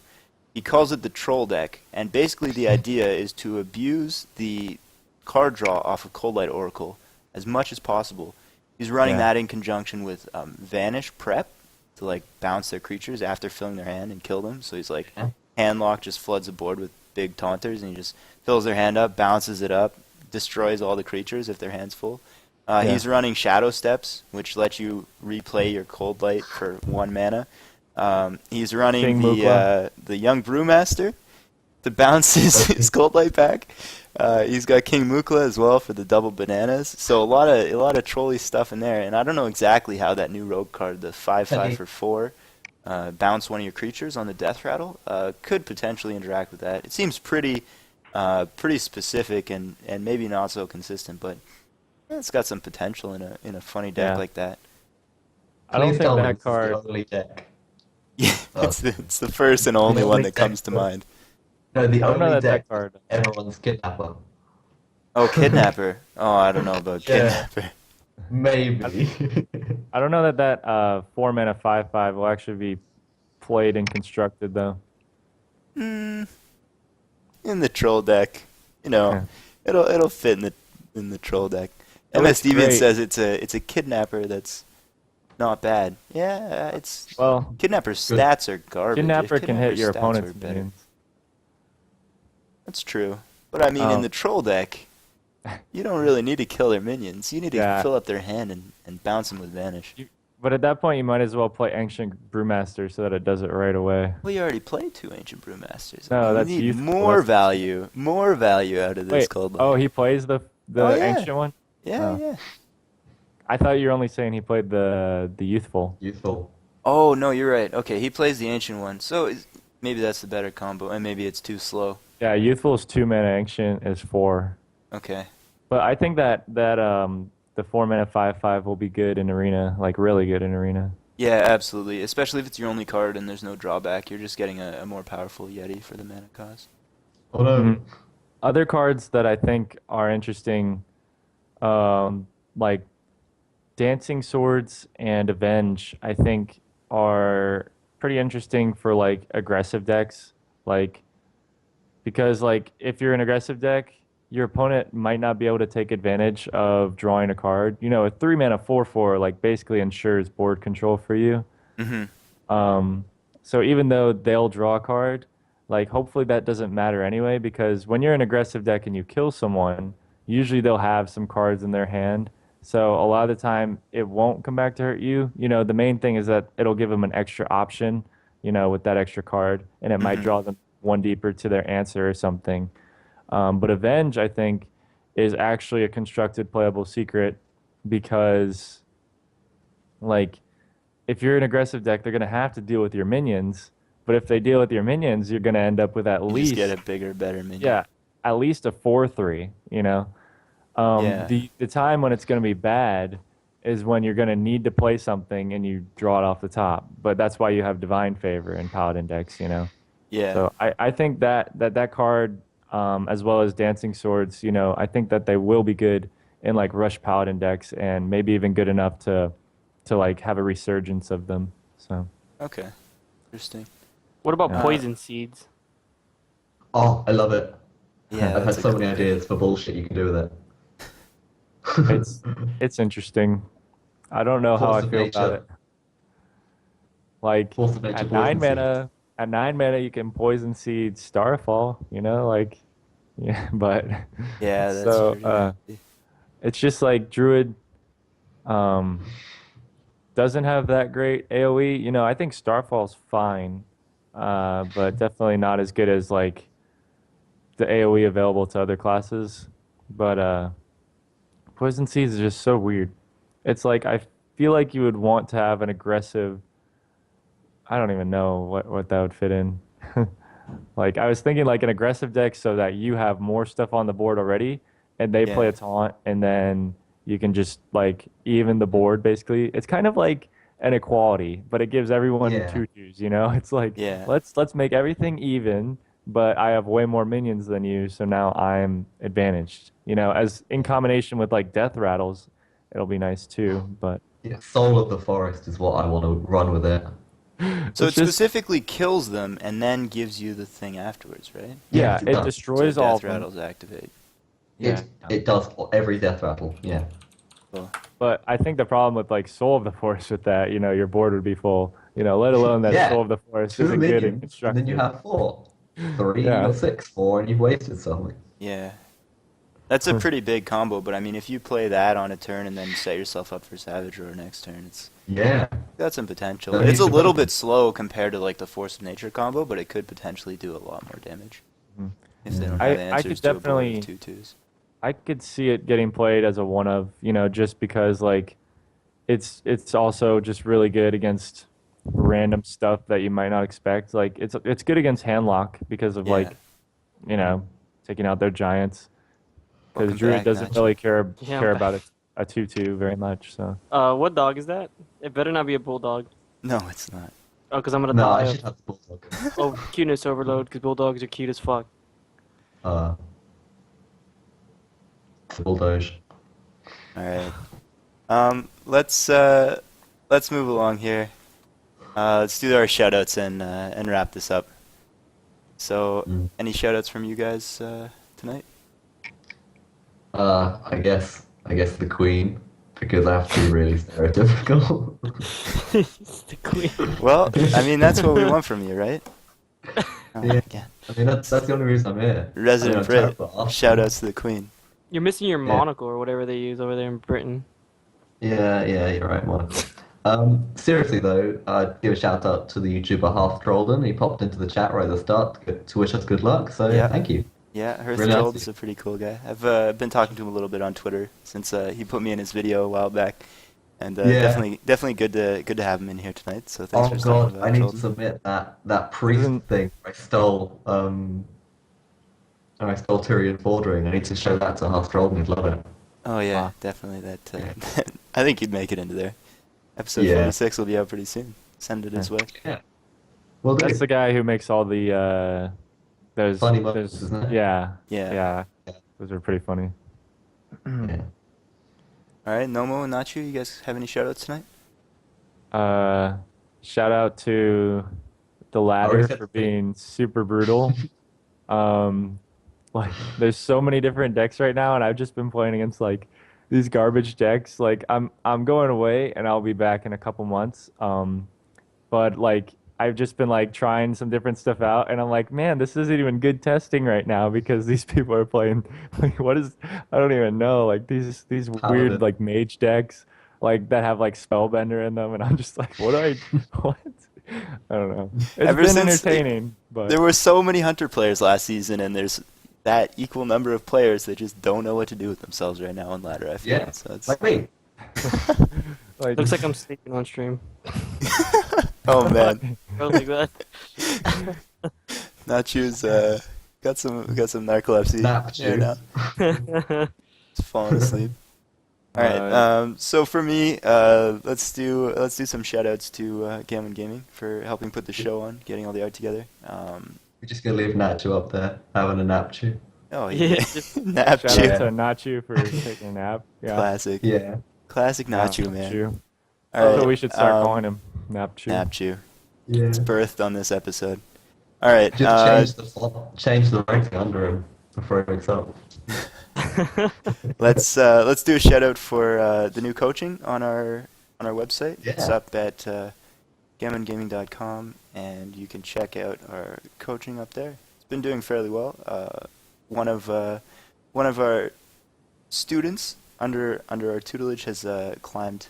Speaker 1: he calls it the Troll deck, and basically the idea is to abuse the card draw off of Cold Light Oracle as much as possible. He's running
Speaker 4: Yeah.
Speaker 1: that in conjunction with Vanish Prep to like bounce their creatures after filling their hand and kill them. So he's like Handlock just floods the board with big taunters, and he just fills their hand up, bounces it up, destroys all the creatures if their hand's full. He's running Shadow Steps, which let you replay your Cold Light for 1 mana. He's running
Speaker 4: King Mukla.
Speaker 1: the Young Brewmaster to bounce his Cold Light back. He's got King Mukla as well for the double bananas. So a lot of trolly stuff in there. And I don't know exactly how that new rogue card, the 5/5 for 4, bounce one of your creatures on the death rattle, could potentially interact with that. It seems pretty pretty specific and maybe not so consistent, but it's got some potential in a funny deck
Speaker 4: Yeah.
Speaker 1: like that.
Speaker 4: I don't
Speaker 3: Please
Speaker 4: think
Speaker 3: tell me
Speaker 4: that
Speaker 3: this is the
Speaker 4: card.
Speaker 3: only deck.
Speaker 1: Yeah,
Speaker 3: Oh.
Speaker 1: it's the first and only
Speaker 3: The
Speaker 1: one
Speaker 3: only
Speaker 1: that comes to
Speaker 3: deck.
Speaker 1: mind.
Speaker 3: No, the
Speaker 4: I don't know
Speaker 3: only
Speaker 4: that
Speaker 3: deck
Speaker 4: card.
Speaker 3: everyone's Kidnapper.
Speaker 1: Oh, Kidnapper. Oh, I don't know about
Speaker 3: Yeah.
Speaker 1: Kidnapper.
Speaker 3: Maybe.
Speaker 4: I don't know that 4 mana 5/5 will actually be played and constructed though.
Speaker 1: Mm, in the troll deck,
Speaker 4: Yeah.
Speaker 1: it'll fit in the troll deck.
Speaker 4: It
Speaker 1: MS
Speaker 4: looks
Speaker 1: Deviant
Speaker 4: great.
Speaker 1: says it's a Kidnapper that's not bad. Yeah, it's
Speaker 4: Well,
Speaker 1: Kidnapper's stats are garbage.
Speaker 4: Kidnapper
Speaker 1: If
Speaker 4: can hit
Speaker 1: Kidnapper's
Speaker 4: your
Speaker 1: stats were
Speaker 4: opponent's
Speaker 1: better.
Speaker 4: minions.
Speaker 1: That's true. But I mean, in
Speaker 4: Oh.
Speaker 1: the troll deck, you don't really need to kill their minions. You need to
Speaker 4: Yeah.
Speaker 1: fill up their hand and bounce them with Vanish.
Speaker 4: But at that point, you might as well play Ancient Brewmaster so that it does it right away.
Speaker 1: Well, you already played 2 Ancient Brewmasters.
Speaker 4: No, that's
Speaker 1: you need
Speaker 4: youthful,
Speaker 1: more
Speaker 4: that's-
Speaker 1: value out of this
Speaker 4: Wait,
Speaker 1: cold
Speaker 4: oh,
Speaker 1: light.
Speaker 4: he plays the
Speaker 1: Oh, yeah.
Speaker 4: Ancient one?
Speaker 1: Yeah,
Speaker 4: oh.
Speaker 1: yeah.
Speaker 4: I thought you were only saying he played the Youthful.
Speaker 3: Useful.
Speaker 1: Oh, no, you're right. Okay, he plays the Ancient one. So maybe that's the better combo, and maybe it's too slow.
Speaker 4: Yeah, Youthful is 2 mana, Ancient is 4.
Speaker 1: Okay.
Speaker 4: But I think that the 4 mana 5/5 will be good in Arena, like really good in Arena.
Speaker 1: Yeah, absolutely. Especially if it's your only card and there's no drawback. You're just getting a more powerful Yeti for the mana cost.
Speaker 3: Although,
Speaker 4: Mhm. Other cards that I think are interesting, like Dancing Swords and Avenge, I think are pretty interesting for like aggressive decks. Like, because like if you're an aggressive deck, your opponent might not be able to take advantage of drawing a card. You know, a 3 mana 4/4 like basically ensures board control for you.
Speaker 1: Mm-hmm.
Speaker 4: So even though they'll draw a card, like hopefully that doesn't matter anyway, because when you're an aggressive deck and you kill someone, usually they'll have some cards in their hand. So a lot of the time it won't come back to hurt you. You know, the main thing is that it'll give them an extra option, you know, with that extra card, and it might
Speaker 1: Mhm.
Speaker 4: draw them one deeper to their answer or something. But Avenge, I think, is actually a constructed playable secret because, like, if you're an aggressive deck, they're going to have to deal with your minions. But if they deal with your minions, you're going to end up with at
Speaker 1: You
Speaker 4: least,
Speaker 1: just get a bigger, better minion.
Speaker 4: yeah, at least a 4/3, you know?
Speaker 1: Yeah.
Speaker 4: The time when it's going to be bad is when you're going to need to play something and you draw it off the top. But that's why you have Divine Favor and Paladin decks, you know?
Speaker 1: Yeah.
Speaker 4: So I think that card, as well as Dancing Swords, you know, I think that they will be good in like Rush Paladin decks and maybe even good enough to like have a resurgence of them. So
Speaker 1: Okay. Interesting.
Speaker 2: What about
Speaker 4: Yeah.
Speaker 2: Poison Seeds?
Speaker 3: oh, I love it.
Speaker 1: Yeah.
Speaker 3: I've had
Speaker 1: that's a
Speaker 3: so
Speaker 1: good
Speaker 3: many
Speaker 1: pick.
Speaker 3: ideas for bullshit you can do with it.
Speaker 4: it's interesting. I don't know how
Speaker 3: Force
Speaker 4: I
Speaker 3: of
Speaker 4: feel about
Speaker 3: nature.
Speaker 4: it. Like
Speaker 3: Force of nature,
Speaker 4: at
Speaker 3: poison
Speaker 4: 9 mana, you can Poison Seed Starfall. You know, like yeah, but
Speaker 1: Yeah, that's
Speaker 4: so
Speaker 1: pretty nasty.
Speaker 4: it's just like Druid doesn't have that great AoE. You know, I think Starfall's fine, but definitely not as good as like the AoE available to other classes. But Poison Seeds is just so weird. It's like I feel like you would want to have an aggressive. I don't even know what that would fit in. Like I was thinking like an aggressive deck so that you have more stuff on the board already, and they play
Speaker 1: Yeah.
Speaker 4: a taunt, and then you can just like even the board basically. It's kind of like an equality, but it gives everyone
Speaker 3: Yeah.
Speaker 4: tutus, you know? It's like
Speaker 1: Yeah.
Speaker 4: let's make everything even, but I have way more minions than you, so now I'm advantaged. You know, as in combination with like death rattles, it'll be nice too, but
Speaker 3: Yeah, Soul of the Forest is what I want to run with it.
Speaker 1: So it
Speaker 4: it's just
Speaker 1: specifically kills them and then gives you the thing afterwards, right?
Speaker 4: yeah,
Speaker 3: Yes, it
Speaker 4: it
Speaker 3: does.
Speaker 4: destroys
Speaker 1: so
Speaker 4: all
Speaker 1: death
Speaker 4: of them.
Speaker 1: rattles activate.
Speaker 4: Yeah.
Speaker 3: It does every death rattle. Yeah.
Speaker 1: Cool.
Speaker 4: But I think the problem with like Soul of the Forest with that, you know, your board would be full. You know, let alone that
Speaker 3: Yeah.
Speaker 4: Soul of the Forest
Speaker 3: 2
Speaker 4: isn't good and
Speaker 3: minions, and
Speaker 4: constructed.
Speaker 3: then you have 4. 3
Speaker 4: Yeah.
Speaker 3: or 6, 4, and you've wasted something.
Speaker 1: Yeah. That's a pretty big combo, but I mean, if you play that on a turn and then set yourself up for Savage Roar next turn, it's
Speaker 3: Yeah.
Speaker 1: got some potential.
Speaker 3: No,
Speaker 1: It's a
Speaker 3: you
Speaker 1: little
Speaker 3: should-
Speaker 1: bit slow compared to like the Force of Nature combo, but it could potentially do a lot more damage
Speaker 4: Mhm.
Speaker 1: if they don't
Speaker 4: I-
Speaker 1: have
Speaker 4: I
Speaker 1: answers
Speaker 4: could
Speaker 1: to a board
Speaker 4: definitely-
Speaker 1: of 2/2s.
Speaker 4: I could see it getting played as a one of, you know, just because like it's also just really good against random stuff that you might not expect. Like it's good against handlock because of
Speaker 1: Yeah.
Speaker 4: like, you know, taking out their giants. Because
Speaker 1: Welcome
Speaker 4: Druid
Speaker 1: back,
Speaker 4: doesn't
Speaker 1: Naxx.
Speaker 4: really care
Speaker 2: Yeah, I'm
Speaker 4: care
Speaker 2: back.
Speaker 4: about a 2/2 very much. So
Speaker 2: What dog is that? It better not be a bulldog.
Speaker 1: No, it's not.
Speaker 2: Oh, because I'm gonna
Speaker 3: No,
Speaker 2: die
Speaker 3: I should have the bulldog.
Speaker 2: of cuteness overload. Because bulldogs are cute as fuck.
Speaker 3: Uh, the bulldog.
Speaker 1: All right. Let's move along here. Let's do our shoutouts and wrap this up. So,
Speaker 3: Mm.
Speaker 1: any shoutouts from you guys tonight?
Speaker 3: I guess the Queen, because I have to be really stereotypical.
Speaker 2: It's the queen.
Speaker 1: Well, I mean that's what we want from you, right? Oh,
Speaker 3: Yeah.
Speaker 1: again.
Speaker 3: I mean, that's the only reason I'm here.
Speaker 1: Resident
Speaker 3: I mean, I'm
Speaker 1: Brit.
Speaker 3: terrible at asking.
Speaker 1: Shoutouts to the Queen.
Speaker 2: You're missing your
Speaker 3: Yeah.
Speaker 2: monocle or whatever they use over there in Britain.
Speaker 3: Yeah, you're right, Michael. Seriously though, I'd give a shout out to the YouTuber Half Trollden. He popped into the chat right at the start to wish us good luck. So
Speaker 1: Yeah.
Speaker 3: thank you.
Speaker 1: Yeah,
Speaker 3: Really nice
Speaker 1: Hearthrold
Speaker 3: of
Speaker 1: is
Speaker 3: you.
Speaker 1: a pretty cool guy. I've been talking to him a little bit on Twitter since he put me in his video a while back, and
Speaker 3: Yeah.
Speaker 1: definitely good to have him in here tonight. So thanks
Speaker 3: Oh
Speaker 1: for stopping
Speaker 3: God,
Speaker 1: by,
Speaker 3: I need to
Speaker 1: Trollden.
Speaker 3: submit that priest
Speaker 4: Isn't-
Speaker 3: thing. I stole Tyrion Fordring. I need to show that to Half Trollden. He'd love it.
Speaker 1: Oh yeah,
Speaker 4: Wow.
Speaker 1: definitely that. I think you'd make it into there. Episode
Speaker 3: Yeah.
Speaker 1: 46 will be out pretty soon. Send it his way.
Speaker 3: Yeah. Well,
Speaker 4: that's the guy who makes all the those
Speaker 3: Funny moments, isn't it?
Speaker 4: yeah
Speaker 1: Yeah.
Speaker 4: those are pretty funny.
Speaker 3: Yeah.
Speaker 1: All right, Nomo and Nacho, you guys have any shoutouts tonight?
Speaker 4: Shout out to the ladder
Speaker 3: already said
Speaker 4: for
Speaker 3: three.
Speaker 4: being super brutal. Like there's so many different decks right now, and I've just been playing against like these garbage decks. Like I'm going away, and I'll be back in a couple months. But like I've just been like trying some different stuff out, and I'm like, man, this isn't even good testing right now because these people are playing like I don't even know, like these weird
Speaker 3: Paladin.
Speaker 4: like mage decks like that have like spellbender in them, and I'm just like, what? I don't know. It's
Speaker 1: Ever
Speaker 4: been
Speaker 1: since
Speaker 4: entertaining, but
Speaker 1: There were so many Hunter players last season, and there's that equal number of players that just don't know what to do with themselves right now on ladder. I feel
Speaker 3: Yeah.
Speaker 1: so it's
Speaker 3: Like me.
Speaker 4: like,
Speaker 2: Looks like I'm sleeping on stream.
Speaker 1: oh man,
Speaker 2: I was like that.
Speaker 1: Nacho's got some narcolepsy
Speaker 3: Nap
Speaker 1: here
Speaker 3: you.
Speaker 1: now. Just falling asleep. All right. So for me, let's do some shout outs to Gamon Gaming for helping put the show on, getting all the art together.
Speaker 3: We're just gonna leave Nacho up there having a nap chew.
Speaker 1: Oh
Speaker 2: Yeah,
Speaker 1: yeah,
Speaker 2: just-
Speaker 1: Nap
Speaker 4: shout
Speaker 1: Chew.
Speaker 4: out to Nacho for taking a nap. Yeah.
Speaker 1: Classic,
Speaker 3: Yeah.
Speaker 1: classic Nacho,
Speaker 4: Yeah,
Speaker 1: man.
Speaker 4: Nacho.
Speaker 1: All
Speaker 4: That's
Speaker 1: right,
Speaker 4: what we should start calling him. Napchu.
Speaker 1: Nap Chew.
Speaker 3: Yeah.
Speaker 1: It's birthed on this episode. All right.
Speaker 3: Just change the rating under him before he wakes up.
Speaker 1: Let's do a shout out for the new coaching on our website. It's
Speaker 3: Yeah.
Speaker 1: up at GamonGaming.com, and you can check out our coaching up there. It's been doing fairly well. One of our students under our tutelage has climbed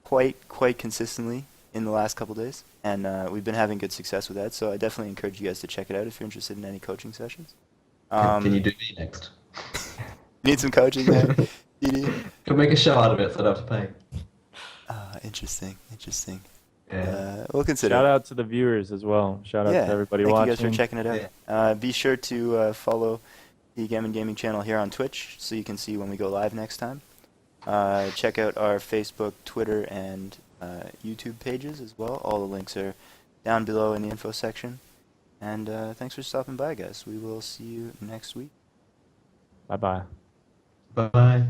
Speaker 1: quite consistently in the last couple days, and we've been having good success with that. So I definitely encourage you guys to check it out if you're interested in any coaching sessions.
Speaker 3: Can you do me next?
Speaker 1: Need some coaching there, DD?
Speaker 3: Could make a show out of it so I don't have to pay.
Speaker 1: Interesting.
Speaker 3: Yeah.
Speaker 1: We'll consider.
Speaker 4: Shout out to the viewers as well. Shout out
Speaker 1: Yeah,
Speaker 4: to everybody
Speaker 1: thank
Speaker 4: watching.
Speaker 1: you guys for checking it out. Be sure to follow the Gamon Gaming channel here on Twitch so you can see when we go live next time. Check out our Facebook, Twitter, and YouTube pages as well. All the links are down below in the info section. And thanks for stopping by, guys. We will see you next week.
Speaker 4: Bye bye.
Speaker 3: Bye.